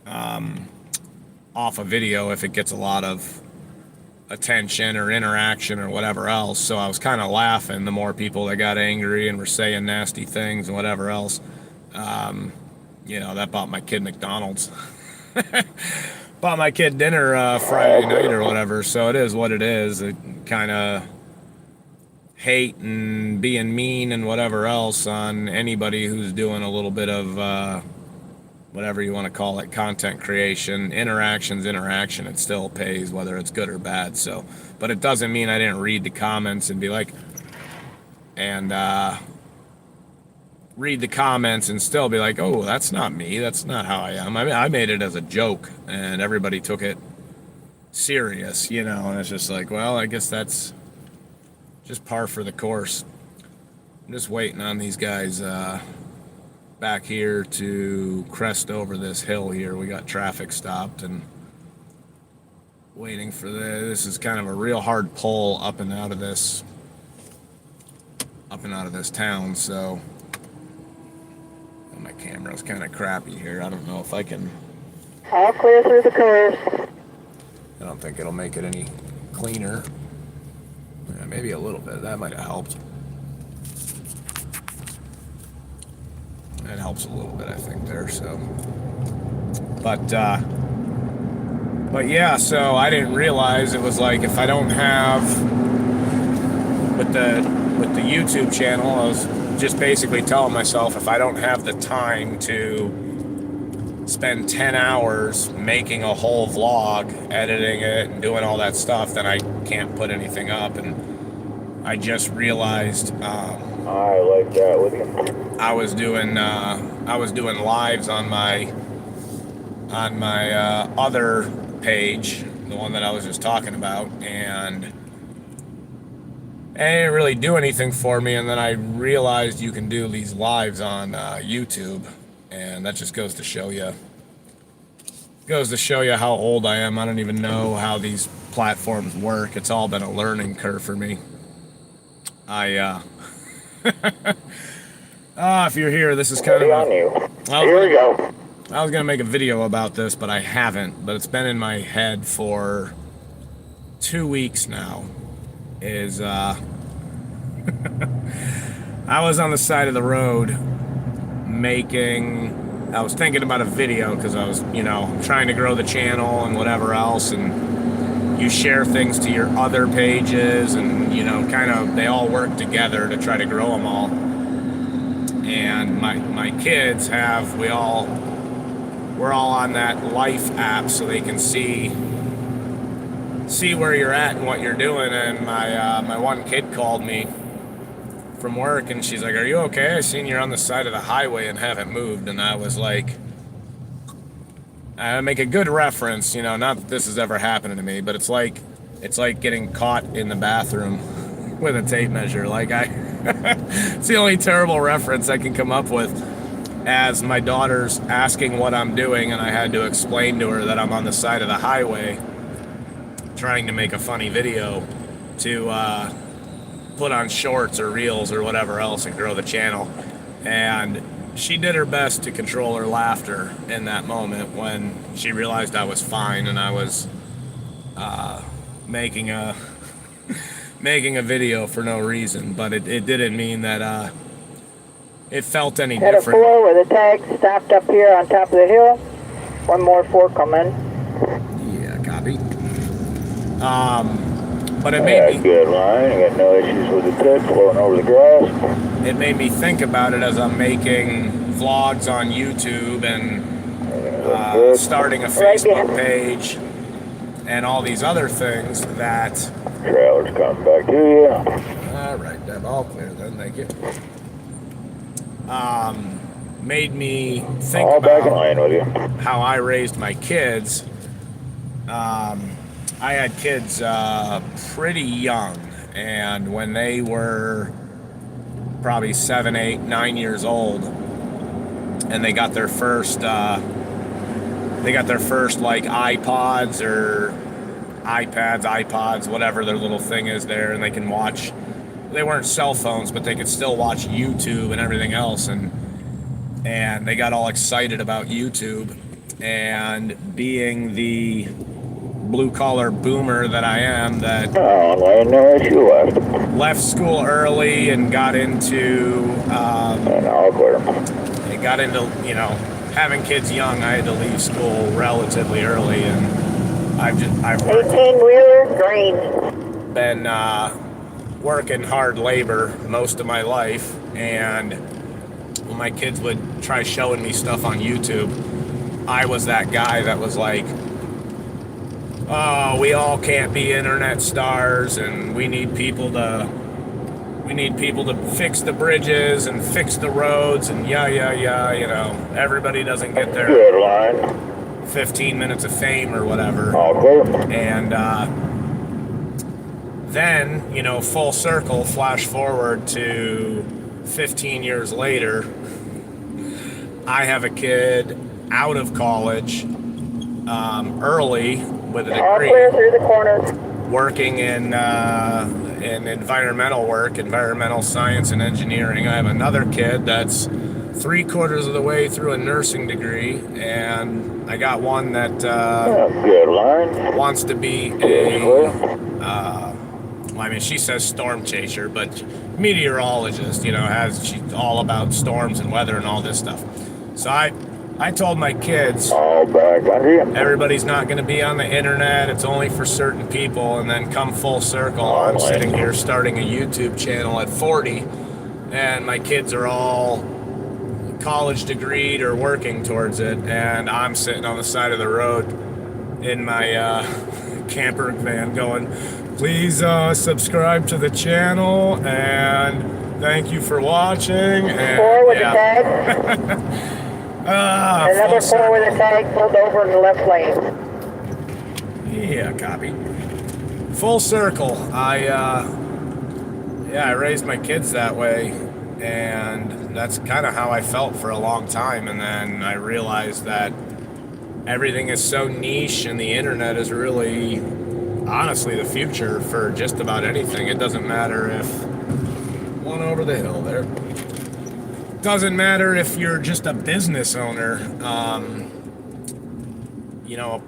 off a video if it gets a lot of attention or interaction or whatever else. So I was kind of laughing the more people that got angry and were saying nasty things and whatever else. That bought my kid McDonald's. Bought my kid dinner Friday night or whatever, so it is what it is. It kind of hate and being mean and whatever else on anybody who's doing a little bit of whatever you want to call it, content creation. Interaction, it still pays whether it's good or bad. So, but it doesn't mean I didn't read the comments and be like, and read the comments and still be like, oh, that's not me, that's not how I am. I mean, I made it as a joke and everybody took it serious, and it's just like, well, I guess that's just par for the course. I'm just waiting on these guys back here to crest over this hill here. We got traffic stopped and waiting for this. This is kind of a real hard pull up and out of this town, so my camera's kind of crappy here. I don't know if I can. All clear through the curves. I don't think it'll make it any cleaner. Yeah, maybe a little bit. That might have helped. It helps a little bit, I think, there. So, but yeah. So I didn't realize it was like if I don't have with the YouTube channel, I was just basically telling myself if I don't have the time to spend 10 hours making a whole vlog, editing it and doing all that stuff, then I can't put anything up. And I just realized I like that with you. I was doing lives on my other page, the one that I was just talking about, and it didn't really do anything for me. And then I realized you can do these lives on YouTube, and that just goes to show you how old I am. I don't even know how these platforms work. It's all been a learning curve for me. If you're here, this is kind of on you. Here we go. I was gonna make a video about this, but I haven't. But it's been in my head for 2 weeks now. I was on the side of the road I was thinking about a video because I was, trying to grow the channel and whatever else, and you share things to your other pages, and kind of they all work together to try to grow them all. And my kids we're all on that Life app, so they can see where you're at and what you're doing. And my one kid called me from work, and she's like, "Are you okay? I seen you're on the side of the highway and haven't moved." And I was like, I make a good reference, not that this has ever happened to me, but it's like getting caught in the bathroom with a tape measure. It's the only terrible reference I can come up with, as my daughter's asking what I'm doing, and I had to explain to her that I'm on the side of the highway trying to make a funny video to put on shorts or reels or whatever else and grow the channel. And she did her best to control her laughter in that moment when she realized I was fine and I was making a video for no reason. But it didn't mean that it felt any Head different. of 4 with a tag stopped up here on top of the hill. One more 4 coming. Yeah, copy. But it made me Good line. I got no issues with the pit flowing over the grass. It made me think about it as I'm making vlogs on YouTube and starting a Facebook page and all these other things that. Trailer's coming back to you. All right, Deb, all clear then. Thank you. Made me think All back in about line with you. how I raised my kids. I had kids pretty young, and when they were probably 7, 8, 9 years old, and they got their first like iPods or iPads, iPods, whatever their little thing is there, and they can watch. They weren't cell phones, but they could still watch YouTube and everything else, and they got all excited about YouTube. And being the blue-collar boomer that I am, that no issue left school early and got into having kids young, I had to leave school relatively early, and I've 18-wheeler green. been working hard labor most of my life. And when my kids would try showing me stuff on YouTube, I was that guy that was like, "Oh, we all can't be internet stars, and we need people to fix the bridges and fix the roads, and everybody doesn't get their Good line. 15 minutes of fame or whatever." All clear. And then, full circle, flash forward to 15 years later, I have a kid out of college early with a All clear degree, through the corners. working in environmental work, environmental science and engineering. I have another kid that's 3/4 of the way through a nursing degree, and I got one that Good line. wants to be well, I mean, she says storm chaser, but meteorologist, she's all about storms and weather and all this stuff. So I told my kids, All back under you. everybody's not going to be on the internet. It's only for certain people. And then come full circle, I'm sitting here starting a YouTube channel at 40, and my kids are all college degreed or working towards it, and I'm sitting on the side of the road in my camper van going, please subscribe to the channel, and thank you for watching. And, 4 with yeah. the tag. Another 4 with a tag pulled over in the left lane. Yeah, copy. Full circle. I raised my kids that way, and that's kind of how I felt for a long time. And then I realized that everything is so niche, and the internet is really, honestly, the future for just about anything. It doesn't matter if one over the hill there. Doesn't matter if you're just a business owner,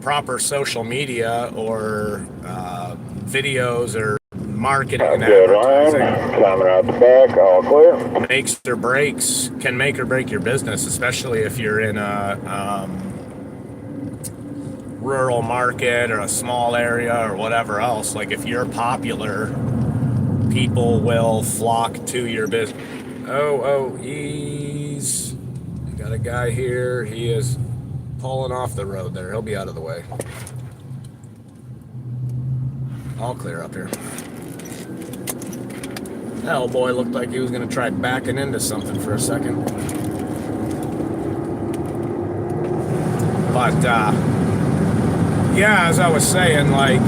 proper social media or videos or marketing and Good line. advertising Coming out the back. All clear. can make or break your business, especially if you're in a rural market or a small area or whatever else. Like, if you're popular, people will flock to your business. Ease. You got a guy here. He is pulling off the road there. He'll be out of the way. All clear up here. That old boy looked like he was going to try backing into something for a second. But, yeah, as I was saying, like,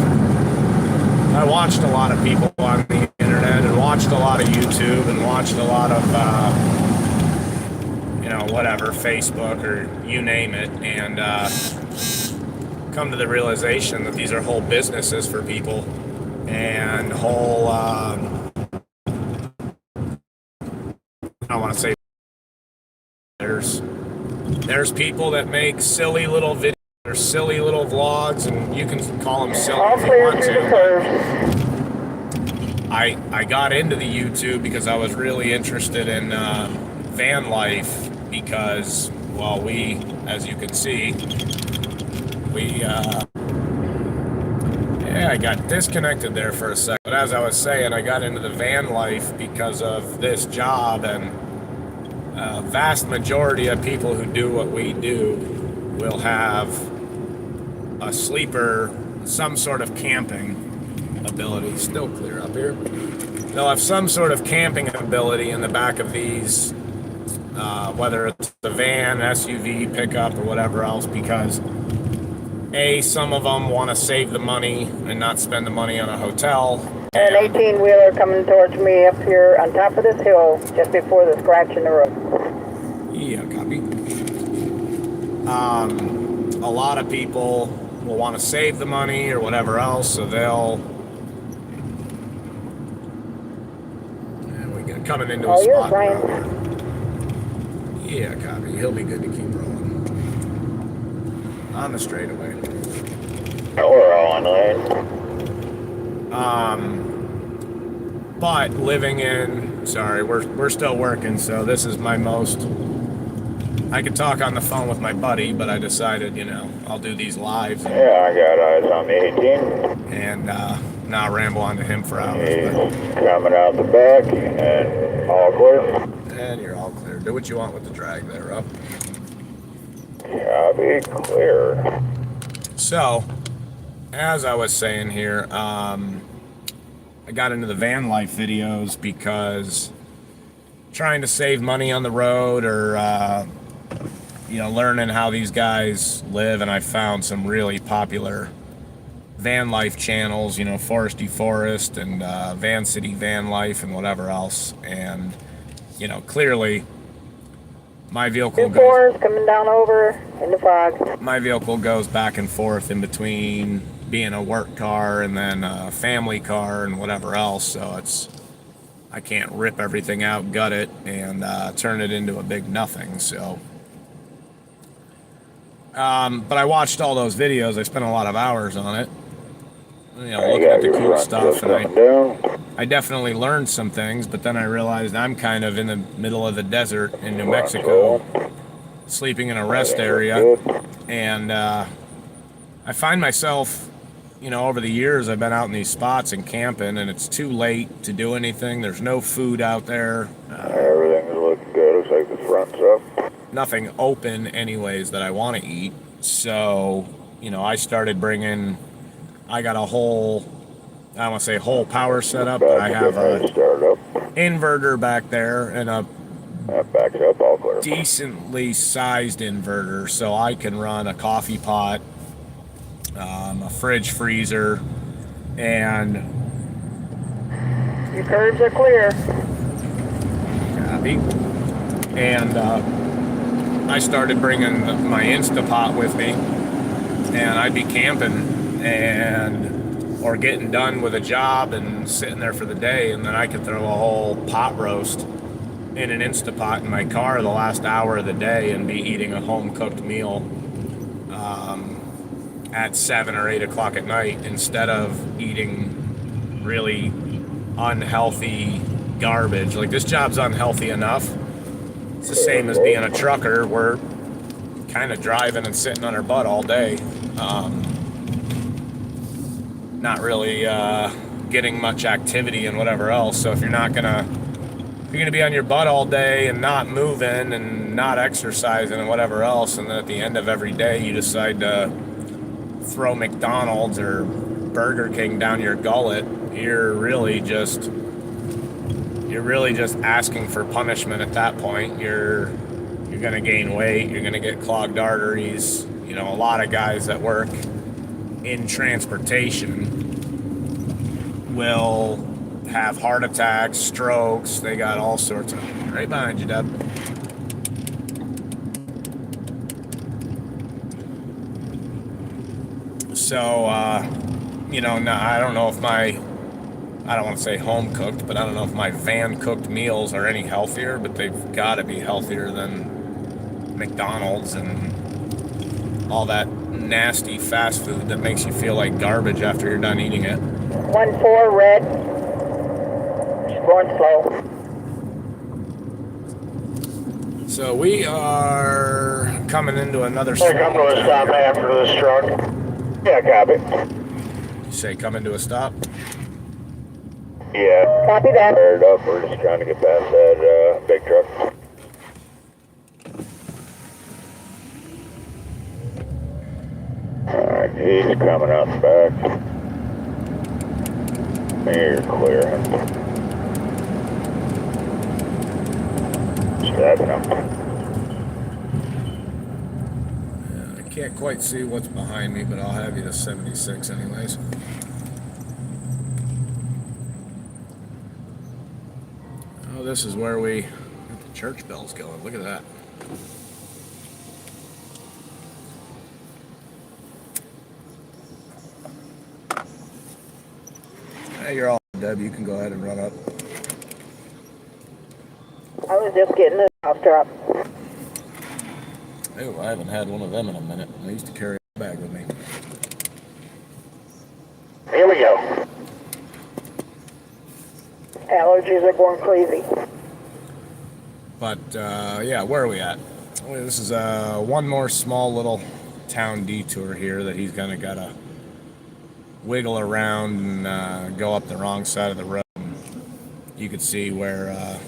I watched a lot of people on the internet and watched a lot of YouTube and watched a lot of, whatever, Facebook or you name it, and come to the realization that these are whole businesses for people and whole, I don't want to say, there's people that make silly little videos or silly little vlogs, and you can call them silly All if you clear want through the to. curve. I got into the YouTube because I was really interested in van life, because, well, we, as you can see, I got disconnected there for a second. But as I was saying, I got into the van life because of this job, and a vast majority of people who do what we do will have a sleeper, some sort of camping ability. Still clear up here. They'll have some sort of camping ability in the back of these, whether it's the van, SUV, pickup, or whatever else, because some of them want to save the money and not spend the money on a hotel. An 18-wheeler coming towards me up here on top of this hill just before the scratch in the road. Yeah, copy. A lot of people will want to save the money or whatever else, so they'll... And we get coming into a spot. Brian. Yeah, copy. He'll be good to keep rolling. On the straightaway. We're all on lane. But living in... Sorry, we're still working, so this is my most... I could talk on the phone with my buddy, but I decided, I'll do these lives. And, Yeah, I got eyes on the 18. and not ramble on to him for hours. He's coming out the back, and all clear. And you're all clear. Do what you want with the drag there, up. Copy, clear. So, as I was saying here, I got into the van life videos because trying to save money on the road, or learning how these guys live, and I found some really popular van life channels, Foresty Forest and Van City Van Life and whatever else. And clearly My vehicle Two fours coming down over in the fog. My vehicle goes back and forth in between being a work car and then a family car and whatever else. So I can't rip everything out, gut it, and turn it into a big nothing. So, but I watched all those videos. I spent a lot of hours on it. You know, looking at the cool stuff, and I definitely learned some things. But then I realized I'm kind of in the middle of the desert in New Mexico, sleeping in a rest area, and I find myself, you know, over the years I've been out in these spots and camping, and it's too late to do anything. There's no food out there. Everything is looking good. Looks like the front's up. Nothing open anyways that I want to eat. So, you know, I started bringing, I got a whole, I don't want to say whole power setup, but I have a inverter back there and a that backs up all clear. decently sized inverter, so I can run a coffee pot, a fridge freezer, and Your curves are clear. copy. And I started bringing my Instapot with me, and I'd be camping or getting done with a job and sitting there for the day, and then I could throw a whole pot roast in an Instapot in my car the last hour of the day and be eating a home-cooked meal at 7 or 8 o'clock at night instead of eating really unhealthy garbage. Like, this job's unhealthy enough. It's the same as being a trucker. We're kind of driving and sitting on our butt all day. Not really getting much activity and whatever else. So if you're gonna be on your butt all day and not moving and not exercising and whatever else, and then at the end of every day you decide to throw McDonald's or Burger King down your gullet, you're really just asking for punishment at that point. You're gonna gain weight, you're gonna get clogged arteries. You know, a lot of guys that work in transportation will have heart attacks, strokes, they got all sorts of, right behind you, Deb. So, you know, I don't know if I don't want to say home cooked, but I don't know if my van cooked meals are any healthier, but they've got to be healthier than McDonald's and all that nasty fast food that makes you feel like garbage after you're done eating it. 1-4 red. Just going slow. So we are coming into another Come to a stop after this truck. Yeah, copy. You say come into a stop? Yeah. Copy that. Fired up. We're just trying to get past that big truck. Alright, he's coming out the back. You're clear. Stepping up. I can't quite see what's behind me, but I'll have you to 76 anyways. Oh, this is where the church bell's going. Look at that. Hey, you're all Deb. You can go ahead and run up. I was just getting the house drop. Oh, I haven't had one of them in a minute. I used to carry a bag with me. Here we go. Allergies are going crazy. But, yeah, where are we at? Well, this is one more small little town detour here that he's kind of got to wiggle around and go up the wrong side of the road. You can see where,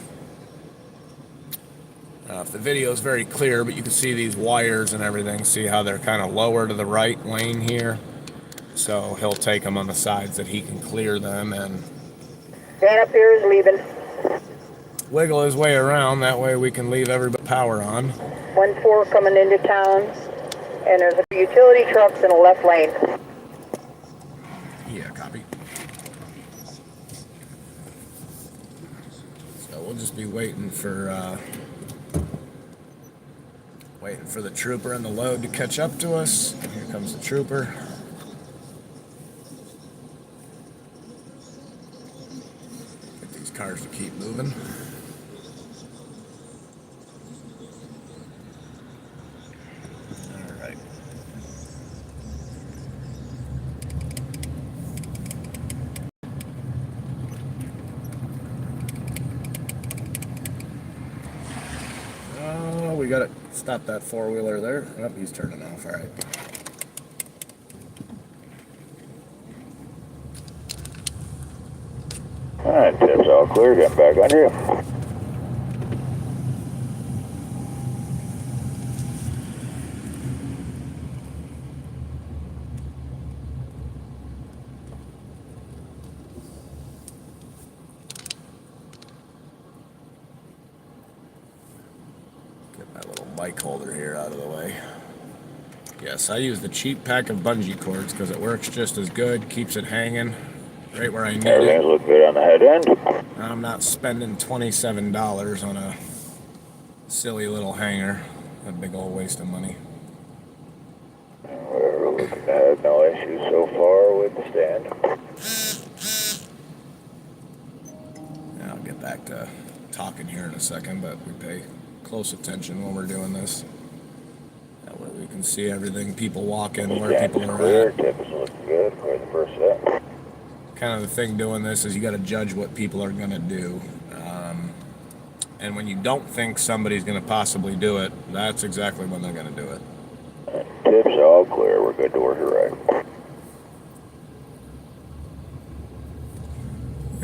if the video is very clear, but you can see these wires and everything. See how they're kind of lower to the right lane here? So he'll take them on the sides that he can clear them and Van up here is leaving. wiggle his way around. That way we can leave everybody power on. 1-4 coming into town. And there's a few utility trucks in the left lane. Yeah, copy. So we'll just be waiting for Waiting for the trooper and the load to catch up to us. Here comes the trooper. Get these cars to keep moving. All right. Oh, we got to stop that four-wheeler there. Oh, he's turning off. All right. Alright, tips all clear. Getting back under you. Get my little mic holder here out of the way. Yes, I use the cheap pack of bungee cords because it works just as good, keeps it hanging right where I need Everything's it. looking good on the head end. I'm not spending $27 on a silly little hanger. A big old waste of money. We're looking at no issues so far with the stand. Yeah, I'll get back to talking here in a second, but we pay close attention when we're doing this. That way we can see everything, people walking, where people are Clear. at. Tips looking good. Clear the first set. Kind of the thing doing this is you got to judge what people are going to do. And when you don't think somebody's going to possibly do it, that's exactly when they're going to do it. Tips all clear. We're good to work it right.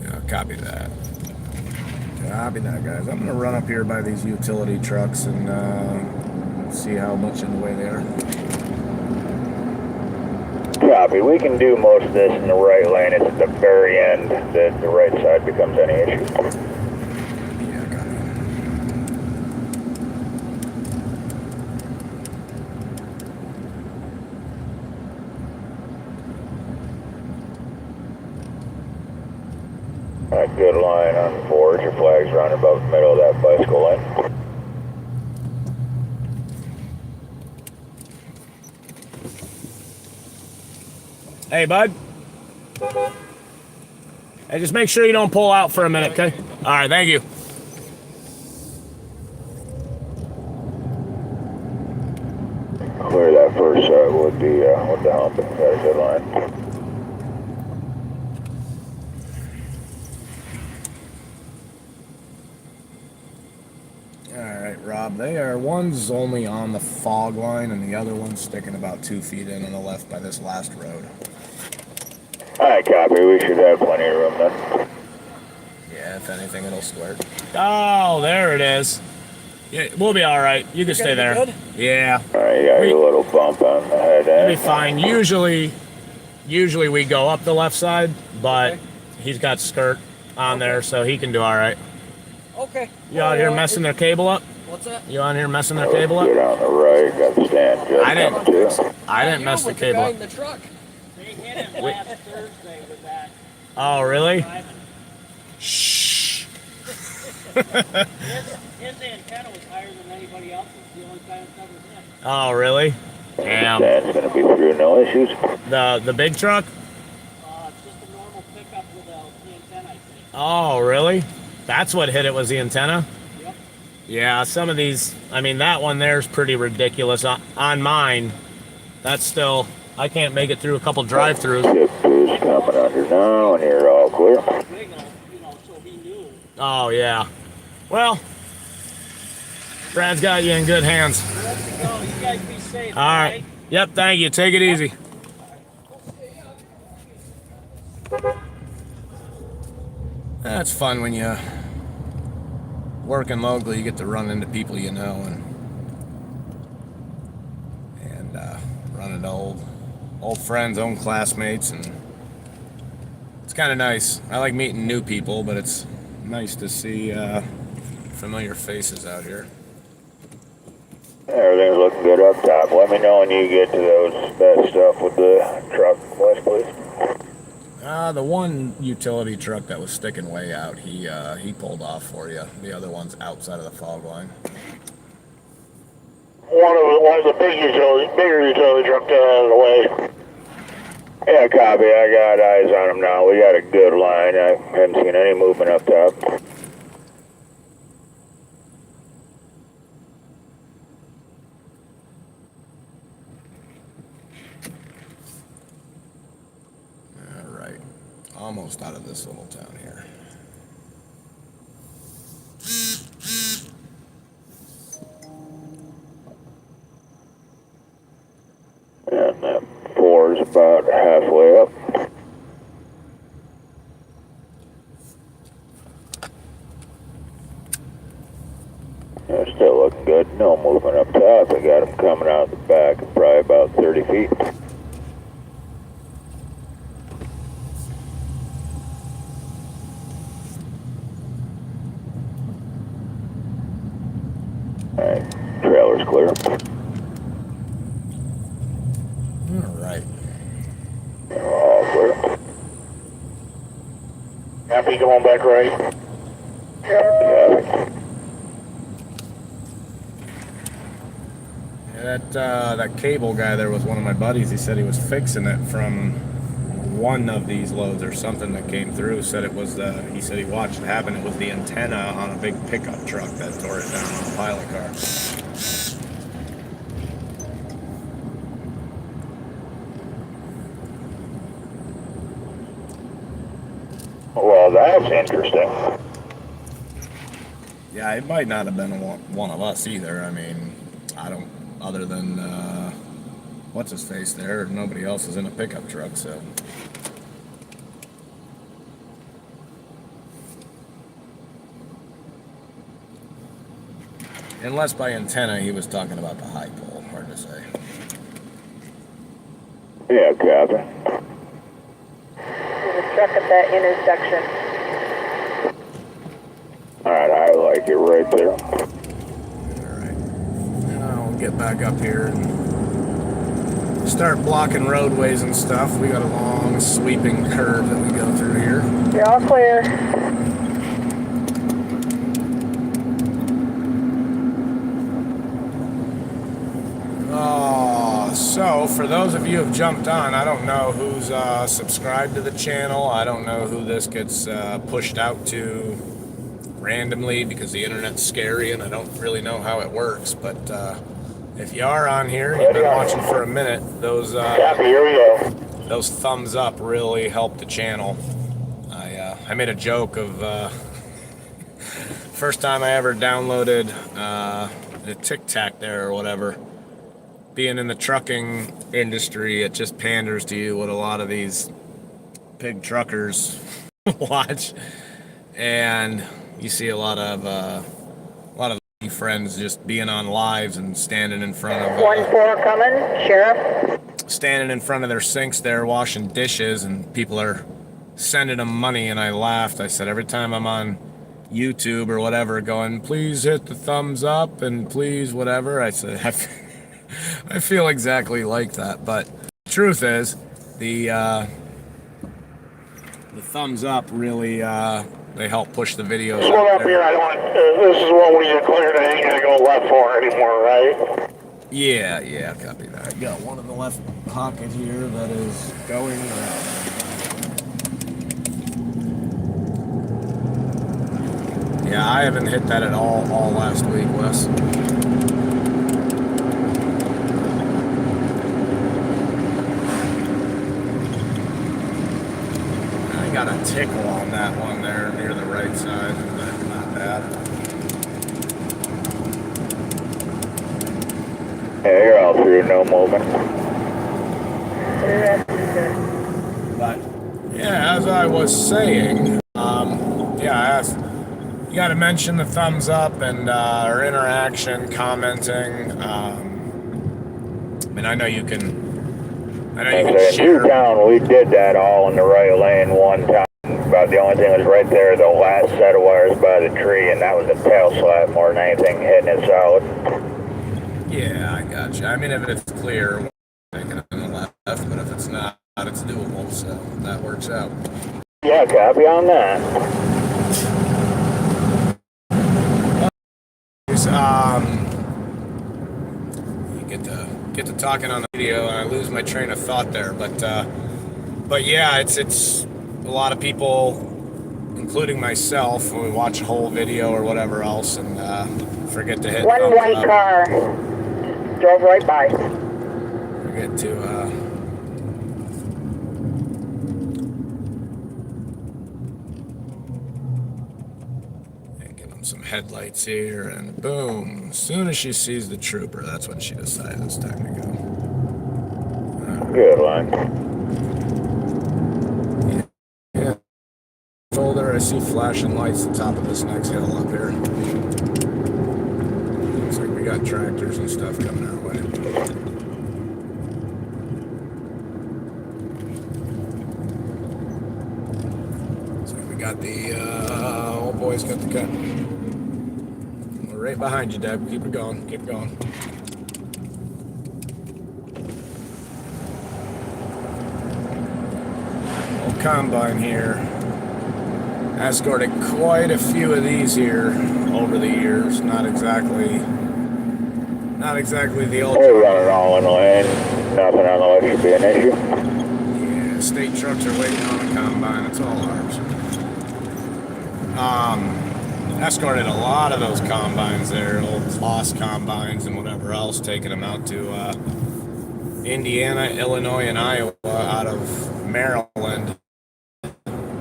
Yeah, copy that. Copy that, guys. I'm going to run up here by these utility trucks and see how much in the way they are. Copy. We can do most of this in the right lane. It's at the very end that the right side becomes any issue. Yeah, copy. Alright, good line on the forward. Your flag's running about the middle of that bicycle lane. Hey, bud. Hey, just make sure you don't pull out for a minute, okay? All right, thank you. Clear that first side with the hump. Got a good line. All right, Rob, one's only on the fog line and the other one's sticking about 2 feet in on the left by this last road. Alright, copy. We should have plenty of room then. Yeah, if anything, it'll squirt. Oh, there it is. Yeah, we'll be all right. You can stay there. Good? Yeah, Alright, you got your little bump on the head we'll end. be fine. Usually we go up the left side, but he's got skirt on there, so he can do all right. Okay. You out here messing their cable up? What's that? You on here messing their cable up? Good on the right. Got the stand just I didn't- coming too. I didn't mess the with the cable guy up. in the truck. They hit him last Thursday with that Oh, really? driving. Shh. His antenna was higher than anybody else's. The only time it's ever hit. Oh, really? Damn. Stand's gonna be through, no issues. The big truck? It's just a normal pickup with the antenna, I think. Oh, really? That's what hit it, was the antenna? Yep. Yeah, some of these, I mean, that one there's pretty ridiculous. On mine, that's still, I can't make it through a couple drive-throughs. Tip is coming under now, and you're all clear. Big, so he knew. Oh, yeah. Well, Brad's got you in good hands. Let's go. You guys be safe. All right. Yep, thank you. Take it easy. That's fun when you working locally. You get to run into people you know and run into old friends, old classmates, and it's kind of nice. I like meeting new people, but it's nice to see familiar faces out here. Everything's looking good up top. Let me know when you get to that stuff with the truck west, please. The one utility truck that was sticking way out, he pulled off for you. The other one's outside of the fog line. 1 one of the bigger utility truck out of the way. Yeah, copy. I got eyes on him now. We got a good line. I haven't seen any movement up top. All right. Almost out of this little town here. And that 4 is about halfway up. They're still looking good. No movement up top. I got them coming out the back, probably about 30 feet. Alright, trailer's clear. All right. All clear. Happy going back right? Yeah. That cable guy there was one of my buddies. He said he was fixing it from one of these loads or something that came through. Said it was he said he watched it happen. It was the antenna on a big pickup truck that tore it down on a pilot car. Well, that's interesting. Yeah, it might not have been one of us either. I mean, I don't, other than, what's his face there, nobody else is in a pickup truck, so. Unless by antenna he was talking about the high pole, hard to say. Yeah, copy. There's a truck at that intersection. Alright, I like it right there. Alright. Now we'll get back up here and start blocking roadways and stuff. We got a long sweeping curve that we go through here. You're all clear. So, for those of you who have jumped on, I don't know who's subscribed to the channel. I don't know who this gets pushed out to randomly because the internet's scary and I don't really know how it works. But if you are on here and you've been watching for a minute, those Copy, here we go. those thumbs up really help the channel. I made a joke of first time I ever downloaded the Tic Tac there or whatever. Being in the trucking industry, it just panders to you what a lot of these big truckers watch, and you see a lot of friends just being on lives and standing in front of 1-4 coming, Sheriff. standing in front of their sinks there washing dishes, and people are sending them money. And I laughed. I said every time I'm on YouTube or whatever, going, please hit the thumbs up and please whatever. I said I feel exactly like that, but the truth is, the thumbs up really they help push the videos. This one up here, I don't. This is what we declared. I ain't gonna go left for anymore, right? Yeah, copy that. I got one in the left pocket here that is going around. Yeah, I haven't hit that at all last week, Wes. Got a tickle on that one there near the right side. Not bad. Yeah, you're all through, no movement. But yeah, as I was saying, you got to mention the thumbs up and our interaction, commenting. I mean, I know you can. I know you can In share. Newtown, we did that all in the right lane one time. About the only thing was right there, the last set of wires by the tree, and that was a tail slap more than anything hitting it solid. Yeah, I got you. I mean, if it's clear, taking it on the left, but if it's not, it's doable, so that works out. Yeah, copy on that. get to talking on the video, and I lose my train of thought there. But yeah, it's a lot of people, including myself, when we watch a whole video or whatever else, and forget to hit One thumbs white up. car drove right by. Forget to give them some headlights here, and boom! As soon as she sees the trooper, that's when she decides it's time to go. Good line. Yeah. Folder, I see flashing lights at the top of this next hill up here. Looks like we got tractors and stuff coming our way. So we got the old boy's got the cut. We're right behind you, Deb. Keep it going. Keep going. Old combine here. Escorted quite a few of these here over the years. Not exactly the old. We're running all in the lane. Nothing on the left should be an issue. Yeah, state trucks are waiting on the combine. It's all ours. Escorted a lot of those combines there, old Floss combines and whatever else, taking them out to Indiana, Illinois, and Iowa out of Maryland.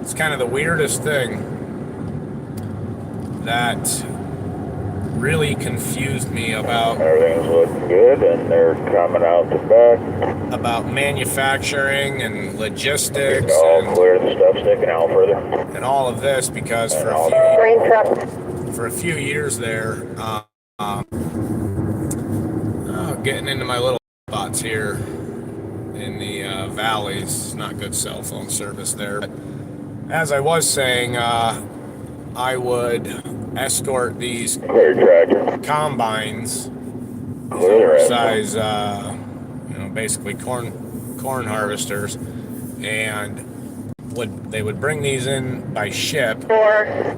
It's kind of the weirdest thing that really confused me about Everything's looking good, and they're coming out the back. about manufacturing and logistics It's all clear. The stuff sticking out further. and all of this, because for Grain truck. a few years there, getting into my little spots here in the valleys, not good cell phone service there. As I was saying, I would escort these Clear tractor. combines, Clear size, basically corn harvesters, and they would bring these in by ship. 4.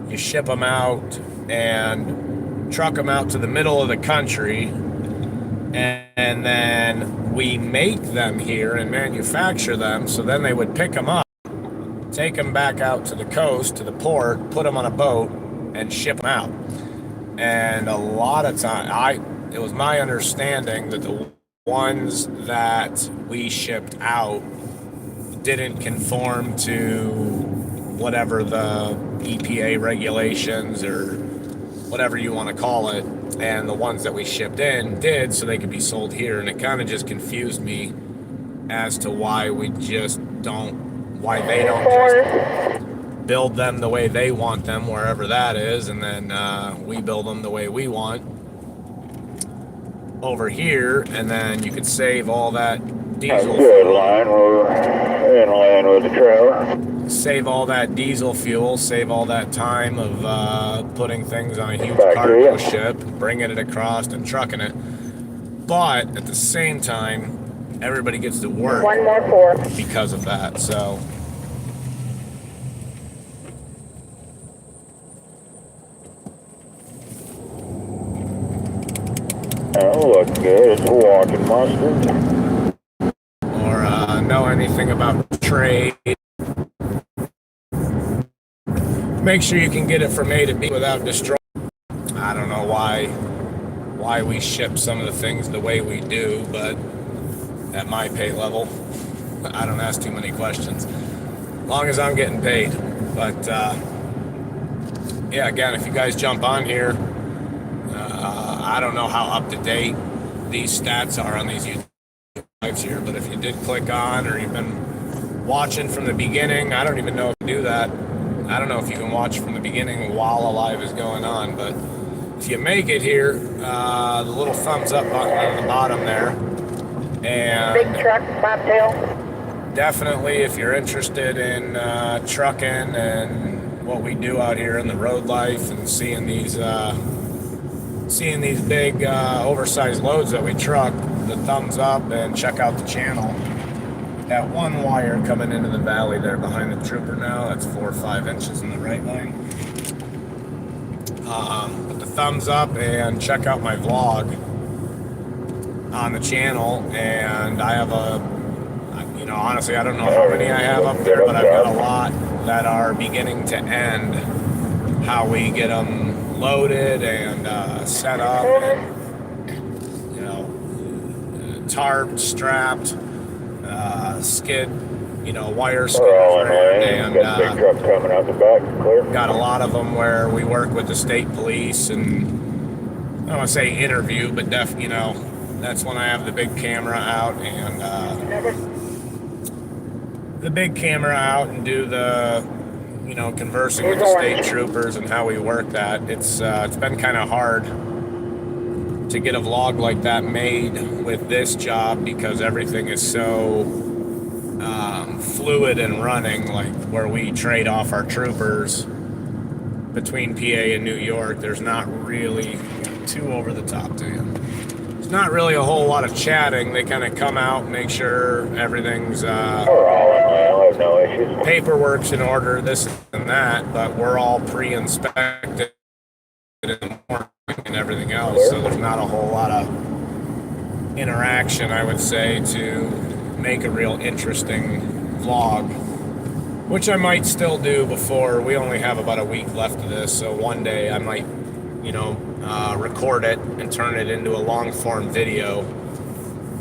You ship them out and truck them out to the middle of the country, and then we make them here and manufacture them. So then they would pick them up, take them back out to the coast, to the port, put them on a boat, and ship them out. And a lot of time, it was my understanding that the ones that we shipped out didn't conform to whatever the EPA regulations or whatever you want to call it, and the ones that we shipped in did, so they could be sold here. And it kind of just confused me as to why they don't just build them the way they want them, wherever that is, and then we build them the way we want over here, and then you could save all that diesel Good fuel. line. We're in line with the trailer. Save all that diesel fuel, save all that time of putting things on a huge Back to cargo you. ship, bringing it across and trucking it. But at the same time, everybody gets to work One more 4. because of that. So Oh, looking good. It's a walking mustard. or know anything about trade, make sure you can get it from A to B without destroying. I don't know why we ship some of the things the way we do, but at my pay level, I don't ask too many questions, as long as I'm getting paid. But yeah, again, if you guys jump on here, I don't know how up to date these stats are on these YouTube lives here, but if you did click on, or you've been watching from the beginning, I don't even know if you do that. I don't know if you can watch from the beginning while a live is going on, but if you make it here, the little thumbs up button on the bottom there. And Big truck, bobtail. definitely, if you're interested in trucking and what we do out here in the road life, and seeing these big oversized loads that we truck, the thumbs up, and check out the channel. That one wire coming into the valley there behind the trooper now, that's 4 or 5 inches in the right lane. Put the thumbs up and check out my vlog. on the channel, and I have honestly, I don't know how many I have up there, but I've got a lot that are beginning to end. How we get them loaded and set up, and, tarped, strapped, skid, wire skid, and got a big truck coming out the back, clear. got a lot of them where we work with the state police, and I don't want to say interview, but that's when I have the big camera out and do the conversing with the state troopers and how we work that. It's been kind of hard to get a vlog like that made with this job because everything is so fluid and running, like where we trade off our troopers between PA and New York. There's not really too over the top to you. It's not really a whole lot of chatting. They kind of come out, make sure everything's no issues. Paperwork's in order, this and that, but we're all pre-inspected in the morning and everything else, so there's not a whole lot of interaction, I would say, to make a real interesting vlog, which I might still do before. We only have about a week left of this, so one day I might, record it and turn it into a long-form video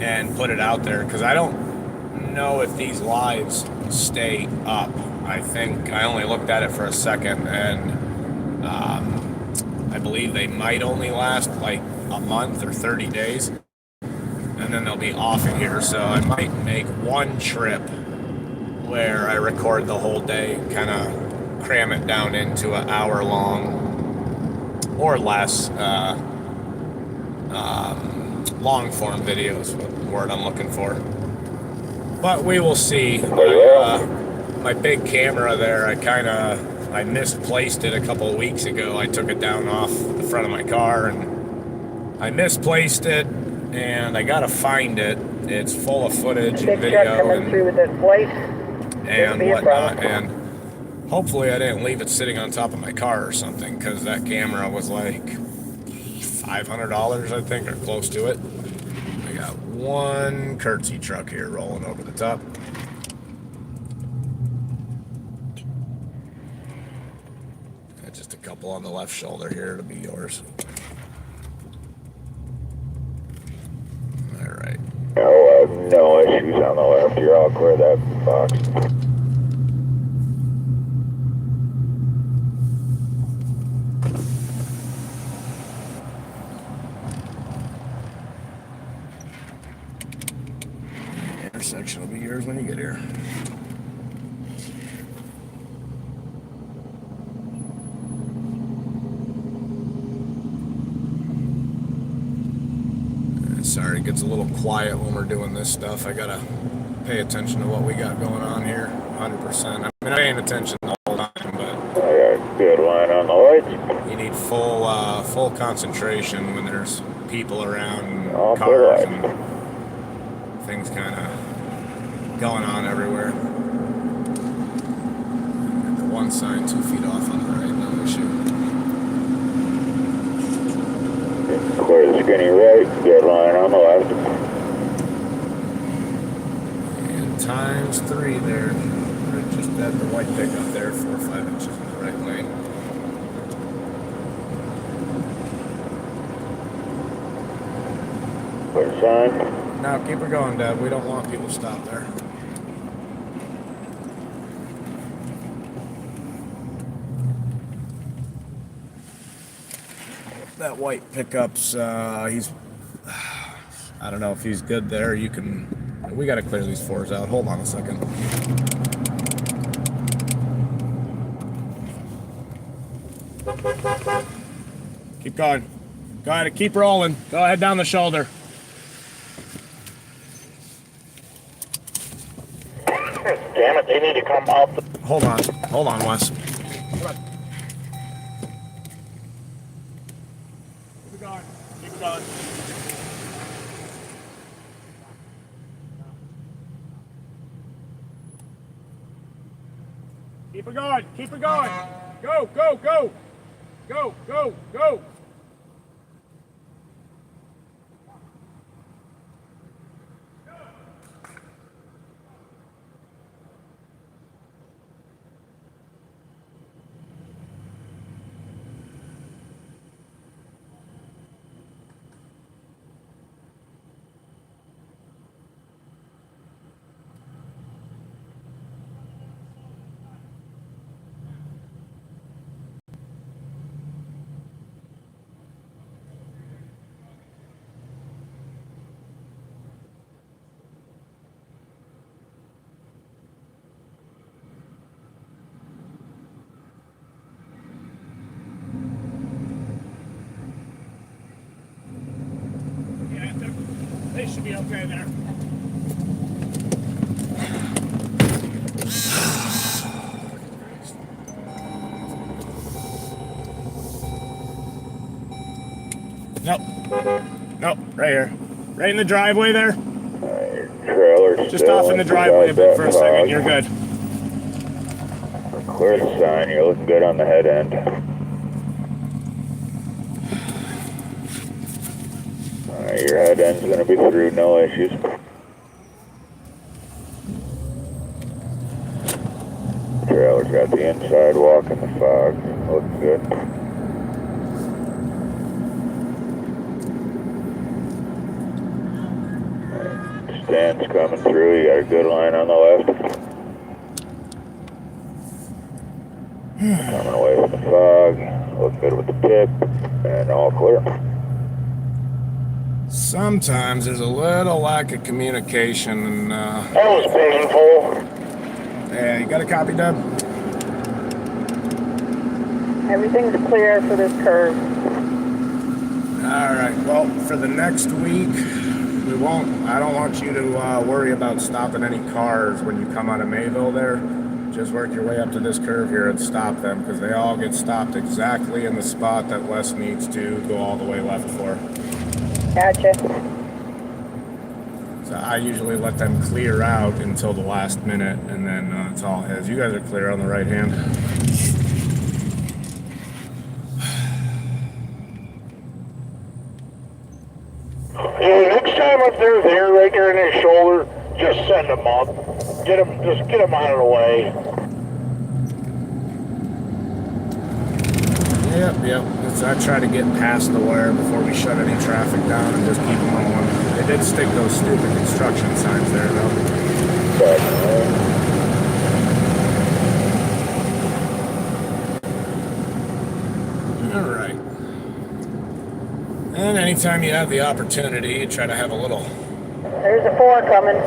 and put it out there, because I don't know if these lives stay up. I think I only looked at it for a second, and I believe they might only last like a month or 30 days, and then they'll be off of here. So I might make one trip where I record the whole day, kind of cram it down into an hour long or less long form videos, what the word I'm looking for. But we will see. My big camera there, I misplaced it a couple of weeks ago. I took it down off the front of my car and I misplaced it, and I gotta find it. It's full of footage and video and whatnot, and hopefully I didn't leave it sitting on top of my car or something, because that camera was like $500, I think, or close to it. I got one curtsy truck here rolling over the top. Just a couple on the left shoulder here to be yours. All right. No issues on the left. You're all clear that box. Intersection will be yours when you get here. Sorry, it gets a little quiet when we're doing this stuff. I gotta pay attention to what we got going on here, 100%. I'm paying attention the whole time, but I got good line on the lights. You need full concentration when there's people around and All cars right. and things kind of going on everywhere. Got the one sign 2 feet off on the right, no issue. Clear the skinny right, good line on the left. And times 3 there. Right just at the white pickup there, 4 or 5 inches in the right lane. Clear sign. Now keep her going, Deb. We don't want people to stop there. That white pickup's, he's, I don't know if he's good there. You can, we got to clear these 4s out. Hold on a second. Keep going. Go ahead, keep rolling. Go ahead down the shoulder. Damn it, they need to come up. Hold on, Wes. Come on. Keep it going. Keep it going. Keep it going. Keep it going. Go, go, go. Go, go, go. They should be okay there. Nope. Nope, right here. Right in the driveway there. Trailer Just off in the driveway a bit for a second, you're good. Clear the sign, you're looking good on the head end. Alright, your head end's gonna be through, no issues. Trailer's got the inside walk in the fog, looking good. Stand's coming through, you got a good line on the left. Coming away from the fog, look good with the tip, and all clear. Sometimes there's a little lack of communication and That was painful. yeah, you got a copy, Deb? Everything's clear for this curve. Alright, well, for the next week, I don't want you to worry about stopping any cars when you come out of Mayville there. Just work your way up to this curve here and stop them, because they all get stopped exactly in the spot that Wes needs to go all the way left for. Gotcha. So I usually let them clear out until the last minute, and then it's all his. You guys are clear on the right hand. Yeah, next time if they're there, right there in his shoulder, just send them up. Just get them out of the way. Yep. I try to get past the wire before we shut any traffic down and just keep them rolling. They did stick those stupid construction signs there, though. All right. And anytime you have the opportunity, you try to have a little There's a 4 coming.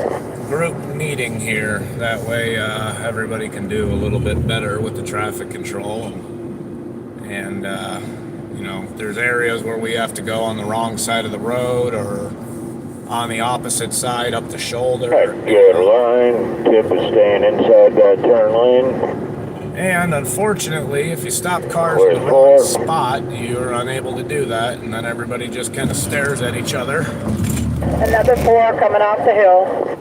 group meeting here. That way, everybody can do a little bit better with the traffic control. And you know, if there's areas where we have to go on the wrong side of the road or on the opposite side up the shoulder. Good line. Tip is staying inside that turn lane. And unfortunately, if you stop cars in the wrong spot, you're unable to do that, and then everybody just kind of stares at each other. Another 4 coming off the hill.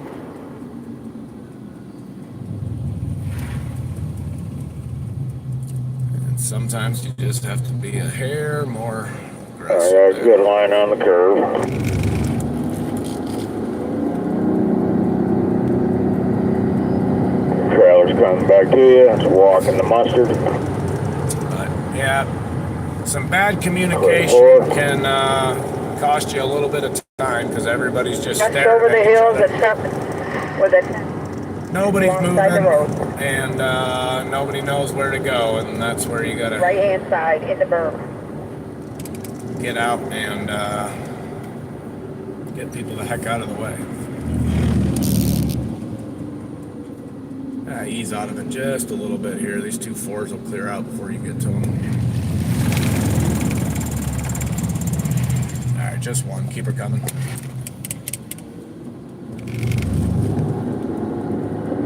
And sometimes you just have to be a hair more I aggressive. got a good line on the curve. Trailer's coming back to you. It's walking the mustard. But yeah, some bad communication can cost you a little bit of time because everybody's just Just staring over the at hills, each a other. truck with a Nobody's moving, alongside the road. and nobody knows where to go, and that's where you gotta right-hand side in the berm. get out and get people the heck out of the way. Ease out of it just a little bit here. These 2 4s will clear out before you get to them. All right, just one. Keep her coming.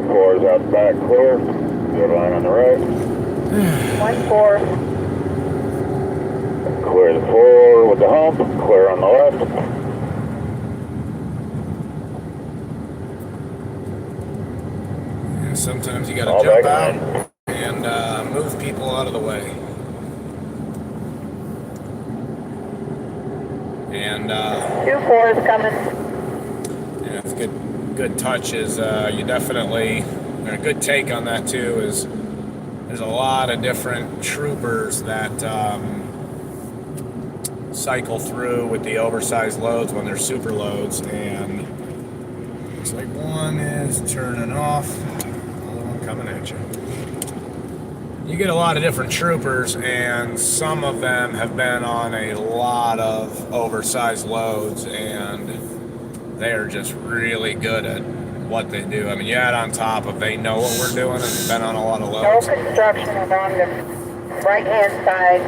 4's out the back clear. Good line on the right. 1-4. Clear the 4 with the hump. Clear on the left. And sometimes you gotta All jump back out and move people out of the way. And 2 4s coming. yeah, it's good touch is you definitely, and a good take on that too is there's a lot of different troopers that cycle through with the oversized loads when they're super loads, and looks like one is turning off, another one coming at you. You get a lot of different troopers, and some of them have been on a lot of oversized loads, and they are just really good at what they do. I mean, you add on top of they know what we're doing and they've been on a lot of No loads. construction along the right-hand side.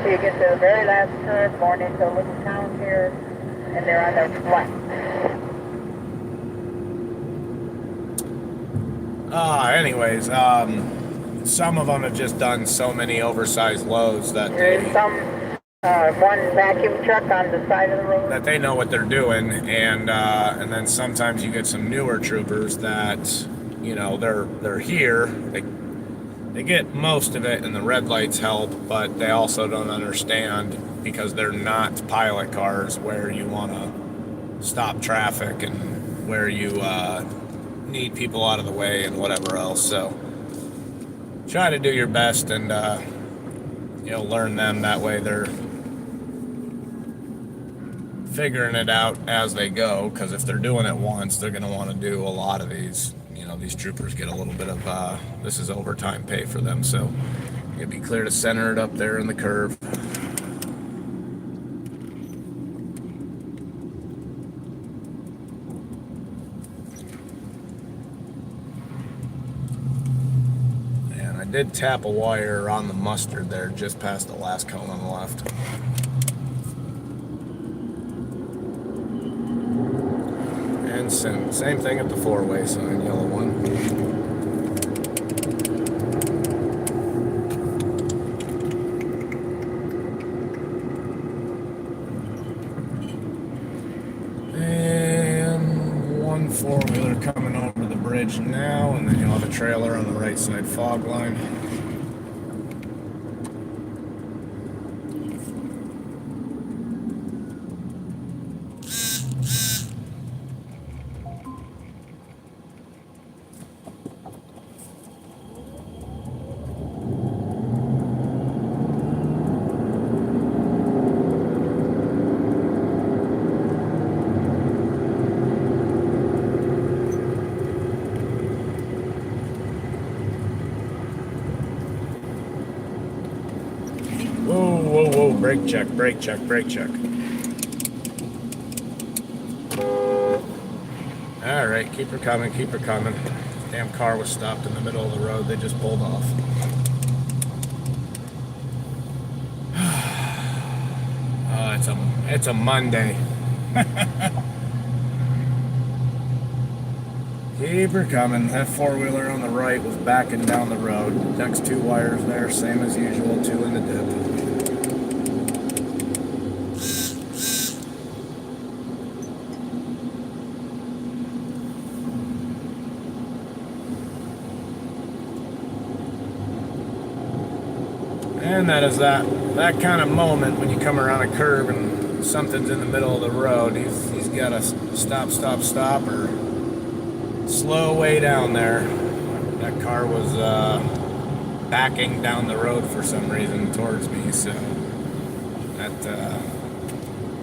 So you get to the very last curve going into a little town here, and they're on the left. Anyways, some of them have just done so many oversized loads that There's they some, one vacuum truck on the side of the road. that they know what they're doing, and then sometimes you get some newer troopers that, you know, they're here, they get most of it, and the red lights help, but they also don't understand because they're not pilot cars where you want to stop traffic and where you need people out of the way and whatever else. So try to do your best and learn them. That way they're figuring it out as they go, because if they're doing it once, they're going to want to do a lot of these. These troopers get a little bit of this is overtime pay for them, so you'll be clear to center it up there in the curve. And I did tap a wire on the mustard there just past the last cone on the left. And same thing at the four-way sign, yellow one. And one four-wheeler coming over the bridge now, and then you'll have a trailer on the right side fog line. Whoa, brake check. All right, keep her coming. Damn car was stopped in the middle of the road. They just pulled off. It's a Monday. Keep her coming. That four-wheeler on the right was backing down the road. Next two wires there, same as usual, two in the dip. And that is that kind of moment when you come around a curve and something's in the middle of the road. He's got to stop, or slow way down there. That car was backing down the road for some reason towards me, so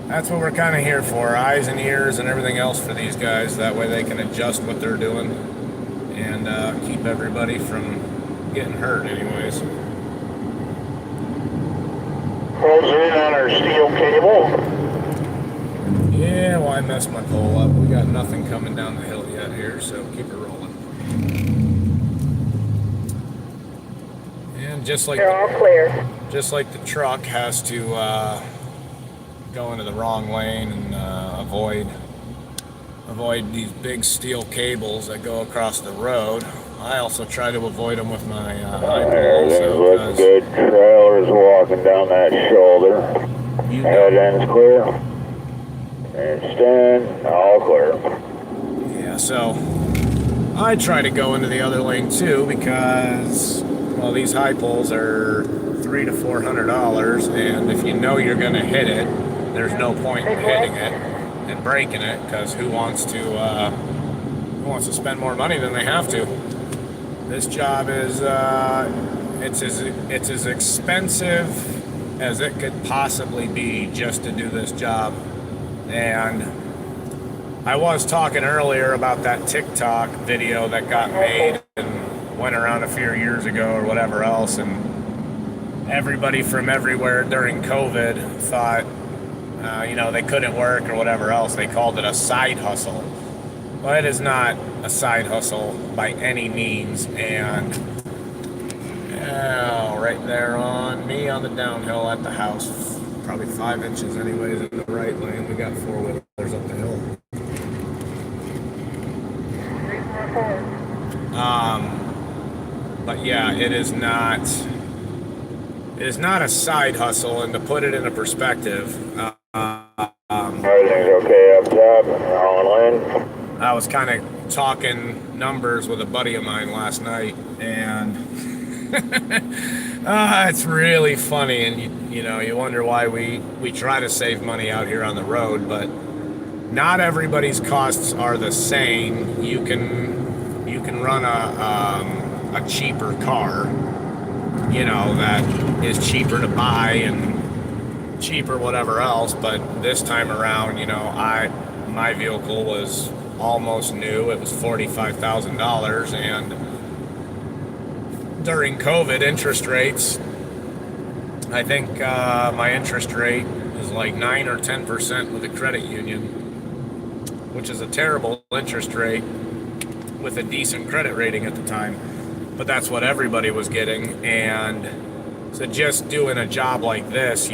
that's what we're kind of here for, eyes and ears and everything else for these guys. That way they can adjust what they're doing and keep everybody from getting hurt anyways. Closing in on our steel cable. Yeah, well, I messed my pole up. We got nothing coming down the hill yet here, so keep it rolling. And just like They're all clear. Just like the truck has to go into the wrong lane and avoid these big steel cables that go across the road, I also try to avoid them with my Everything's looking good. Trailer's walking down that shoulder. Head end's clear. And stand, all clear. Yeah, so I try to go into the other lane too, because, well, these high poles are $300 to $400, and if you know you're going to hit it, there's no point in hitting it and breaking it, because who wants to spend more money than they have to? This job is it's as expensive as it could possibly be just to do this job. And I was talking earlier about that TikTok video that got made and went around a few years ago or whatever else, and everybody from everywhere during COVID thought they couldn't work or whatever else. They called it a side hustle. Well, it is not a side hustle by any means, and right there on me on the downhill at the house, probably 5 inches anyways in the right lane. We got four-wheelers up the hill. yeah, it is not a side hustle. And to put it into perspective, Everything's okay up top and hauling in. I was kind of talking numbers with a buddy of mine last night, and it's really funny. And you wonder why we try to save money out here on the road, but not everybody's costs are the same. You can run a cheaper car, that is cheaper to buy and cheaper whatever else. But this time around, my vehicle was almost new. It was $45,000, and during COVID, interest rates, I think my interest rate is like 9 or 10% with a credit union, which is a terrible interest rate with a decent credit rating at the time. But that's what everybody was getting. And so just doing a job like this,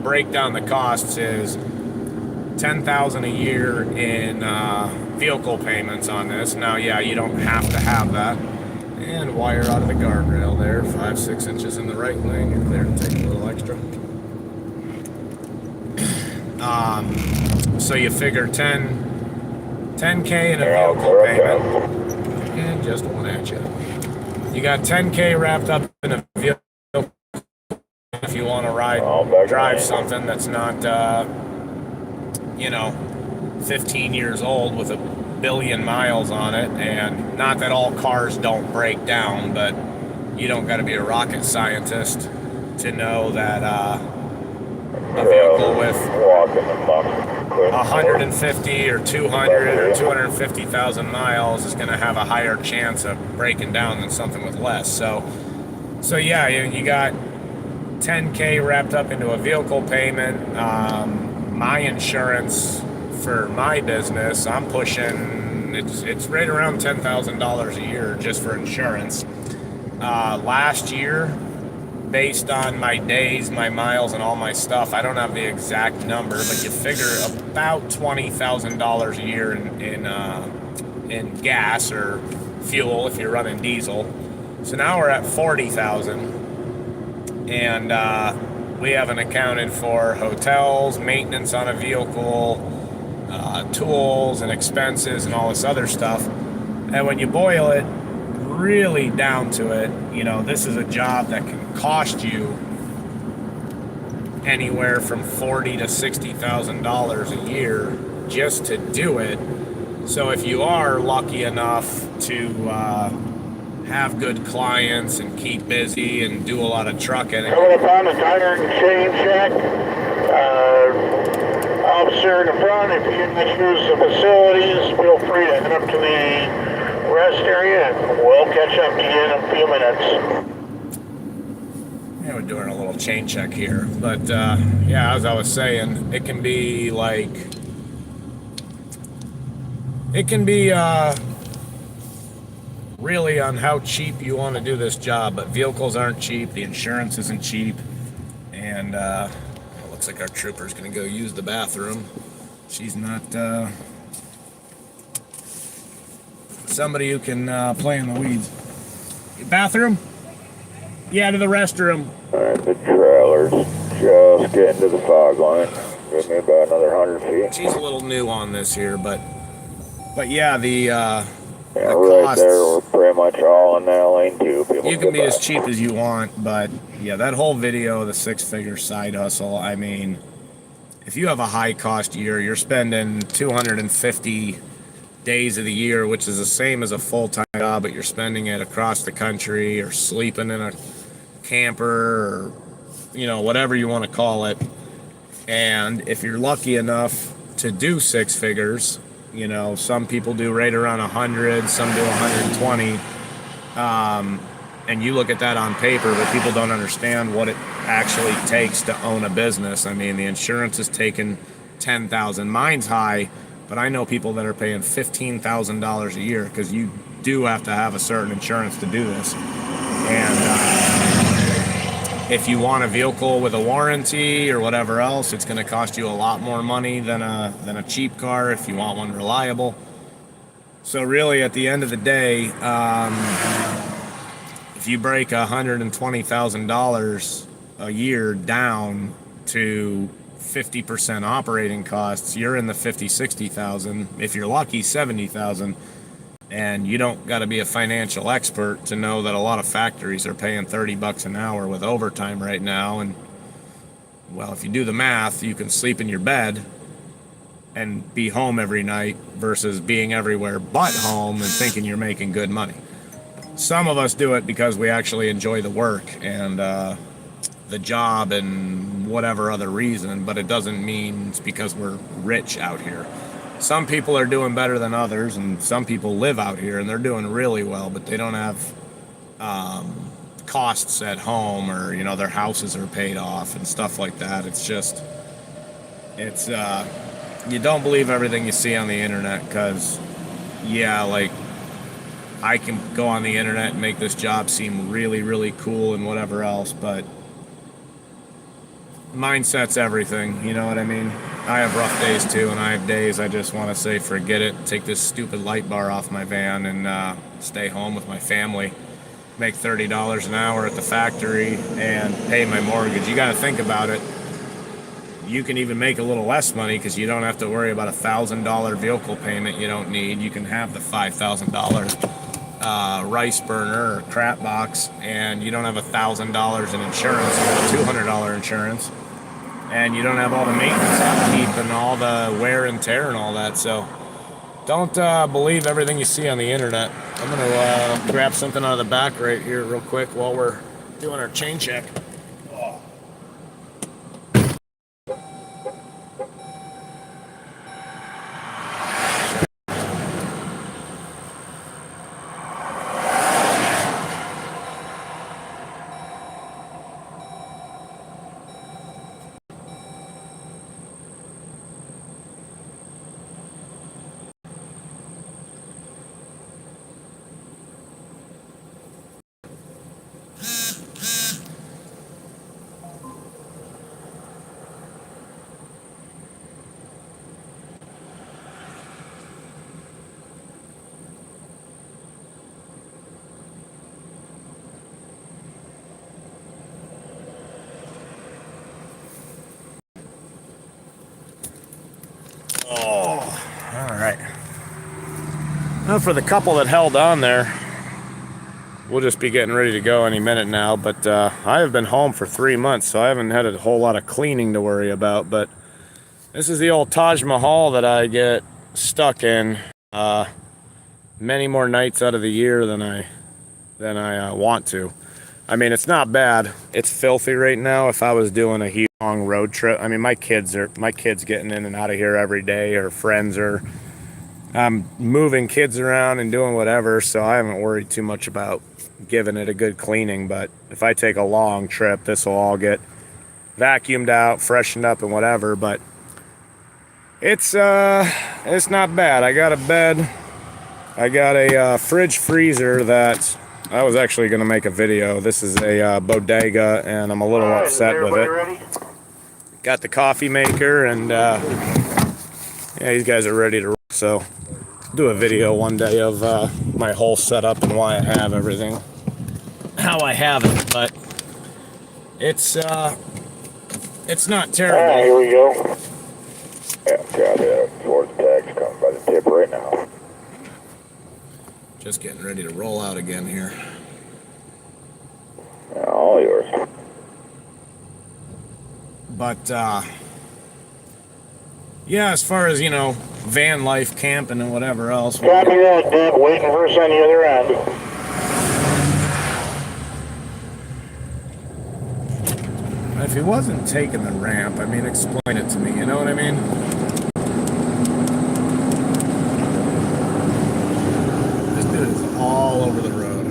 break down the costs is $10,000 a year in vehicle payments on this. Now, yeah, you don't have to have that. And wire out of the guardrail there, 5-6 inches in the right lane. You're clear to take a little extra. So you figure 10K in a vehicle payment, and just one at you. You got 10K wrapped up in a vehicle if you want to drive something that's not, 15 years old with a billion miles on it. And not that all cars don't break down, but you don't got to be a rocket scientist to know that a vehicle with 150 or 200 or 250,000 miles is going to have a higher chance of breaking down than something with less. So yeah, you got 10K wrapped up into a vehicle payment. My insurance for my business, I'm pushing, it's right around $10,000 a year just for insurance. Last year, based on my days, my miles, and all my stuff, I don't have the exact number, but you figure about $20,000 a year in gas or fuel if you're running diesel. So now we're at 40,000, and we haven't accounted for hotels, maintenance on a vehicle, tools and expenses and all this other stuff. And when you boil it really down to it, this is a job that can cost you anywhere from $40,000 to $60,000 a year just to do it. So if you are lucky enough to have good clients and keep busy and do a lot of trucking. Coming upon the tire and chain check. Officer in the front, if you misuse the facilities, feel free to head up to the rest area and we'll catch up to you in a few minutes. Yeah, we're doing a little chain check here. But yeah, as I was saying, it can be really on how cheap you want to do this job, but vehicles aren't cheap, the insurance isn't cheap, and it looks like our trooper's going to go use the bathroom. She's not somebody who can play in the weeds. Bathroom? Yeah, to the restroom. Alright, the trailer's just getting to the fog line. Give me about another 100 feet. She's a little new on this here, but yeah, the right costs, there, we're pretty much all in that lane too. People you can be as cheap as you want, but yeah, that whole video, the 6-figure side hustle, I mean, if you have a high cost year, you're spending 250 days of the year, which is the same as a full-time job, but you're spending it across the country or sleeping in a camper or, whatever you want to call it. And if you're lucky enough to do 6 figures, some people do right around 100, some do 120. And you look at that on paper, but people don't understand what it actually takes to own a business. I mean, the insurance is taking $10,000. Mine's high, but I know people that are paying $15,000 a year because you do have to have a certain insurance to do this. And if you want a vehicle with a warranty or whatever else, it's going to cost you a lot more money than a cheap car if you want one reliable. So really, at the end of the day, if you break $120,000 a year down to 50% operating costs, you're in the 50-60,000. If you're lucky, 70,000. And you don't got to be a financial expert to know that a lot of factories are paying $30 an hour with overtime right now. And well, if you do the math, you can sleep in your bed and be home every night versus being everywhere but home and thinking you're making good money. Some of us do it because we actually enjoy the work and the job and whatever other reason, but it doesn't mean it's because we're rich out here. Some people are doing better than others, and some people live out here and they're doing really well, but they don't have costs at home, or their houses are paid off and stuff like that. It's you don't believe everything you see on the internet, because like I can go on the internet and make this job seem really, really cool and whatever else, but mindset's everything, you know what I mean? I have rough days too, and I have days I just want to say forget it, take this stupid light bar off my van and stay home with my family, make $30 an hour at the factory and pay my mortgage. You got to think about it. You can even make a little less money because you don't have to worry about $1,000 vehicle payment you don't need. You can have the $5,000 rice burner or crap box, and you don't have $1,000 in insurance. You have $200 insurance, and you don't have all the maintenance upkeep and all the wear and tear and all that. So don't believe everything you see on the internet. I'm gonna grab something out of the back right here real quick while we're doing our chain check. All right. Now for the couple that held on there, we'll just be getting ready to go any minute now, but I have been home for 3 months, so I haven't had a whole lot of cleaning to worry about. But this is the old Taj Mahal that I get stuck in many more nights out of the year than I want to. I mean, it's not bad. It's filthy right now. If I was doing a huge long road trip, I mean, my kids getting in and out of here every day, or friends, or I'm moving kids around and doing whatever, so I haven't worried too much about giving it a good cleaning. But if I take a long trip, this will all get vacuumed out, freshened up, and whatever. But it's not bad. I got a bed. I got a fridge freezer that I was actually going to make a video. This is a bodega, and I'm a little upset with it. Ready? Got the coffee maker, and yeah, these guys are ready to roll. So I'll do a video one day of my whole setup and why I have everything, how I have it. But it's not terrible. Here we go. Yeah, got it. Ford tax coming by the tip right now. Just getting ready to roll out again here. Yeah, all yours. But yeah, as far as van life, camping, and whatever else. Copy that, Deb. Waiting for us on the other end. If he wasn't taking the ramp, I mean, explain it to me. You know what I mean? This dude is all over the road.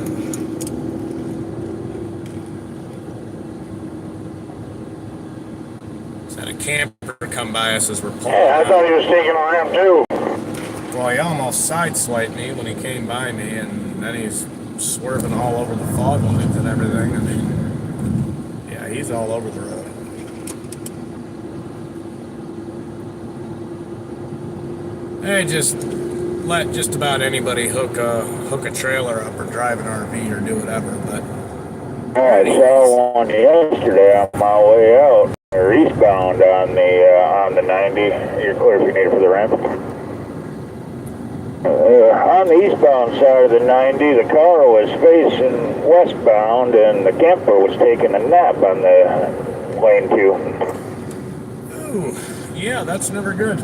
Just had a camper come by us as we're pulling. Yeah, I thought he was taking a ramp too. Well, he almost sideswiped me when he came by me, and then he's swerving all over the fog lines and everything. I mean, yeah, he's all over the road. Hey, just let just about anybody hook a trailer up or drive an RV or do whatever, but I saw one yesterday on my way out, or eastbound on the 90. You're clear if you need it for the ramp. On the eastbound side of the 90, the car was facing westbound, and the camper was taking a nap on the lane 2. Ooh, yeah, that's never good.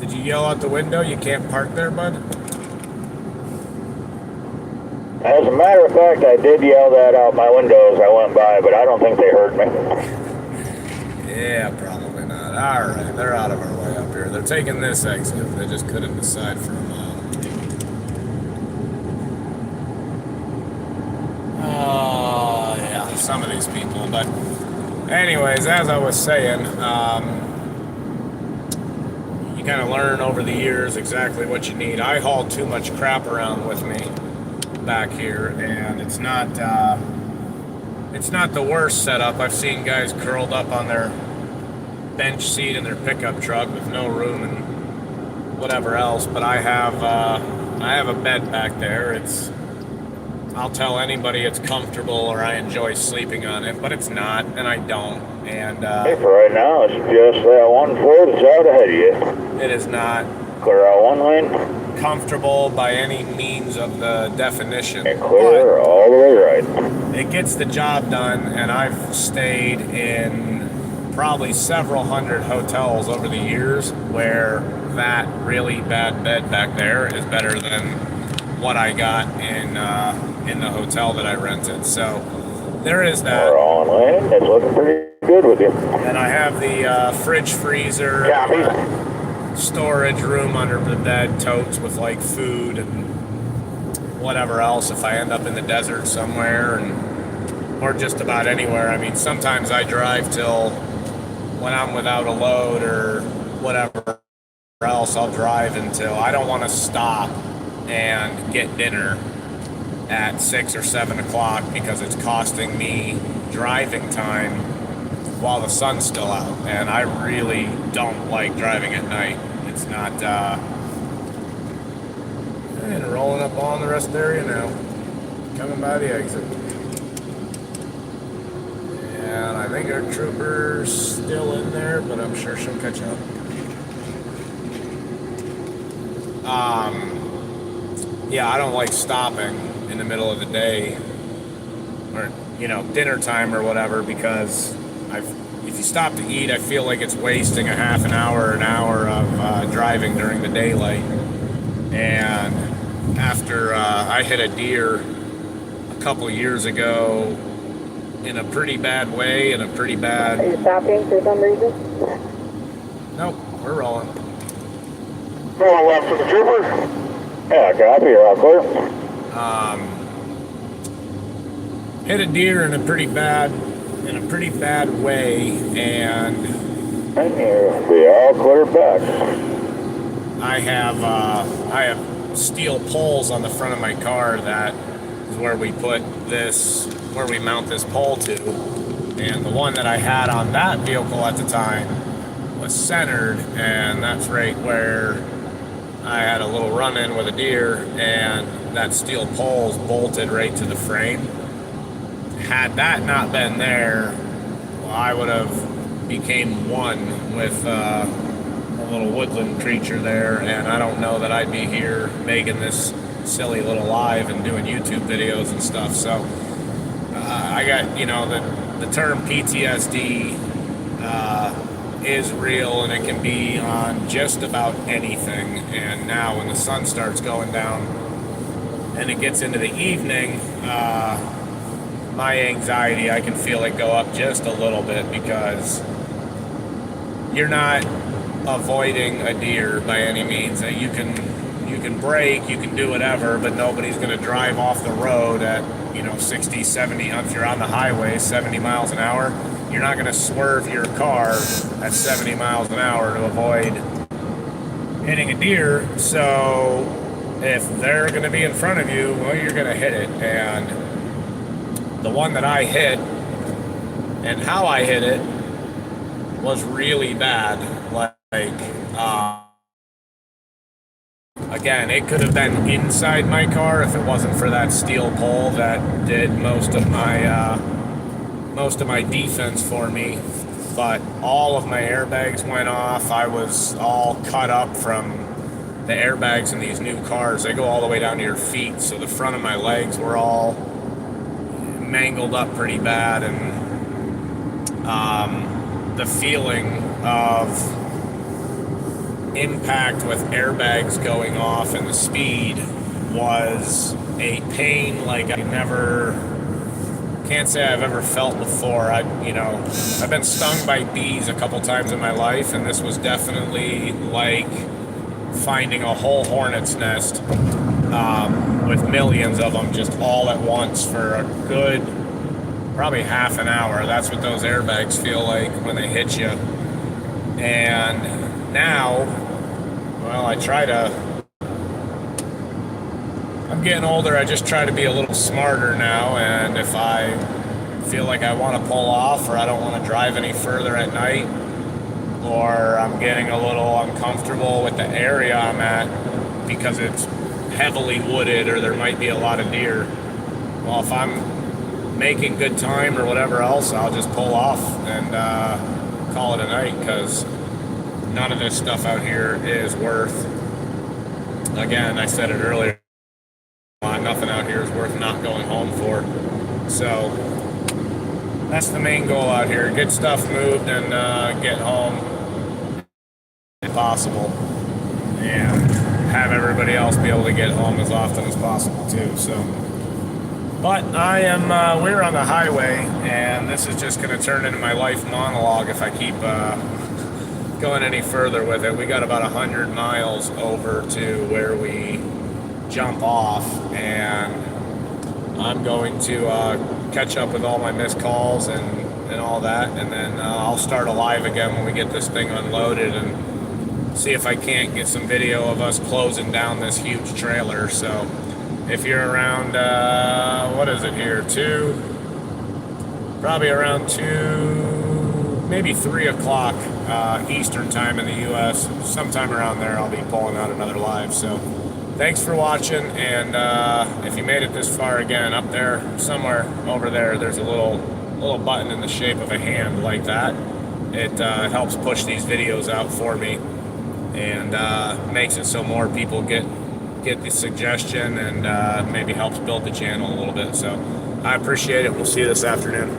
Did you yell out the window, "You can't park there, bud"? As a matter of fact, I did yell that out my window as I went by, but I don't think they heard me. Yeah, probably not. All right, they're out of our way up here. They're taking this exit. They just couldn't decide for a mile. Oh, yeah, some of these people. But anyways, as I was saying, you kind of learn over the years exactly what you need. I haul too much crap around with me back here, and it's not the worst setup. I've seen guys curled up on their bench seat in their pickup truck with no room and whatever else, but I have a bed back there. I'll tell anybody it's comfortable or I enjoy sleeping on it, but it's not, and I don't. And Hey, for right now, it's just that one floor that's out ahead of you. it is not Clear out one lane, comfortable by any means of the definition. and clear all the way right. It gets the job done, and I've stayed in probably several hundred hotels over the years where that really bad bed back there is better than what I got in the hotel that I rented. So there is that. We're all in lane. It's looking pretty good with you. And I have the fridge freezer. Copy. Storage room under the bed, totes with like food and whatever else if I end up in the desert somewhere, or just about anywhere. I mean, sometimes I drive till when I'm without a load or whatever else, I'll drive until I don't want to stop and get dinner at 6 or 7 o'clock because it's costing me driving time while the sun's still out, and I really don't like driving at night. It's not, and rolling up on the rest area now, coming by the exit. And I think our trooper's still in there, but I'm sure she'll catch up. Yeah, I don't like stopping in the middle of the day, or dinner time or whatever, because if you stop to eat, I feel like it's wasting a half an hour of driving during the daylight. And after I hit a deer a couple years ago in a pretty bad way, in a pretty bad... Are you stopping for some reason? Nope, we're rolling. Going left for the trooper? Yeah, copy. You're all clear. Hit a deer in a pretty bad way, and And you'll be all clear back. I have steel poles on the front of my car. That is where we mount this pole to. And the one that I had on that vehicle at the time was centered, and that's right where I had a little run-in with a deer, and that steel pole's bolted right to the frame. Had that not been there, well, I would have became one with a little woodland creature there, and I don't know that I'd be here making this silly little live and doing YouTube videos and stuff. So I got, the term PTSD is real, and it can be on just about anything. And now when the sun starts going down and it gets into the evening, my anxiety, I can feel it go up just a little bit, because you're not avoiding a deer by any means. You can brake, you can do whatever, but nobody's going to drive off the road at 60, 70. If you're on the highway 70 miles an hour, you're not going to swerve your car at 70 miles an hour to avoid hitting a deer. So if they're going to be in front of you, well, you're going to hit it. And the one that I hit and how I hit it was really bad. I Again, it could have been inside my car if it wasn't for that steel pole that did most of my defense for me. But all of my airbags went off. I was all cut up from the airbags in these new cars. They go all the way down to your feet, so the front of my legs were all mangled up pretty bad, and the feeling of impact with airbags going off and the speed was a pain like I can't say I've ever felt before. I've been stung by bees a couple times in my life, and this was definitely like finding a whole hornet's nest with millions of them just all at once for a good probably half an hour. That's what those airbags feel like when they hit you. And now, well, I'm getting older. I just try to be a little smarter now, and if I feel like I want to pull off, or I don't want to drive any further at night, or I'm getting a little uncomfortable with the area I'm at because it's heavily wooded or there might be a lot of deer, well, if I'm making good time or whatever else, I'll just pull off and call it a night, because none of this stuff out here is worth, again, I said it earlier, nothing out here is worth not going home for. So that's the main goal out here: get stuff moved and get home if possible, and have everybody else be able to get home as often as possible too. So, but we're on the highway, and this is just going to turn into my life monologue if I keep going any further with it. We got about 100 miles over to where we jump off, and I'm going to catch up with all my missed calls and all that, and then I'll start alive again when we get this thing unloaded and see if I can't get some video of us closing down this huge trailer. So if you're around, what is it here, probably around 2, maybe 3 o'clock Eastern time in the US, sometime around there, I'll be pulling out another live. So thanks for watching, and if you made it this far, again, up there, somewhere over there, there's a little button in the shape of a hand like that. It helps push these videos out for me, and makes it so more people get the suggestion, and maybe helps build the channel a little bit. So I appreciate it. We'll see you this afternoon.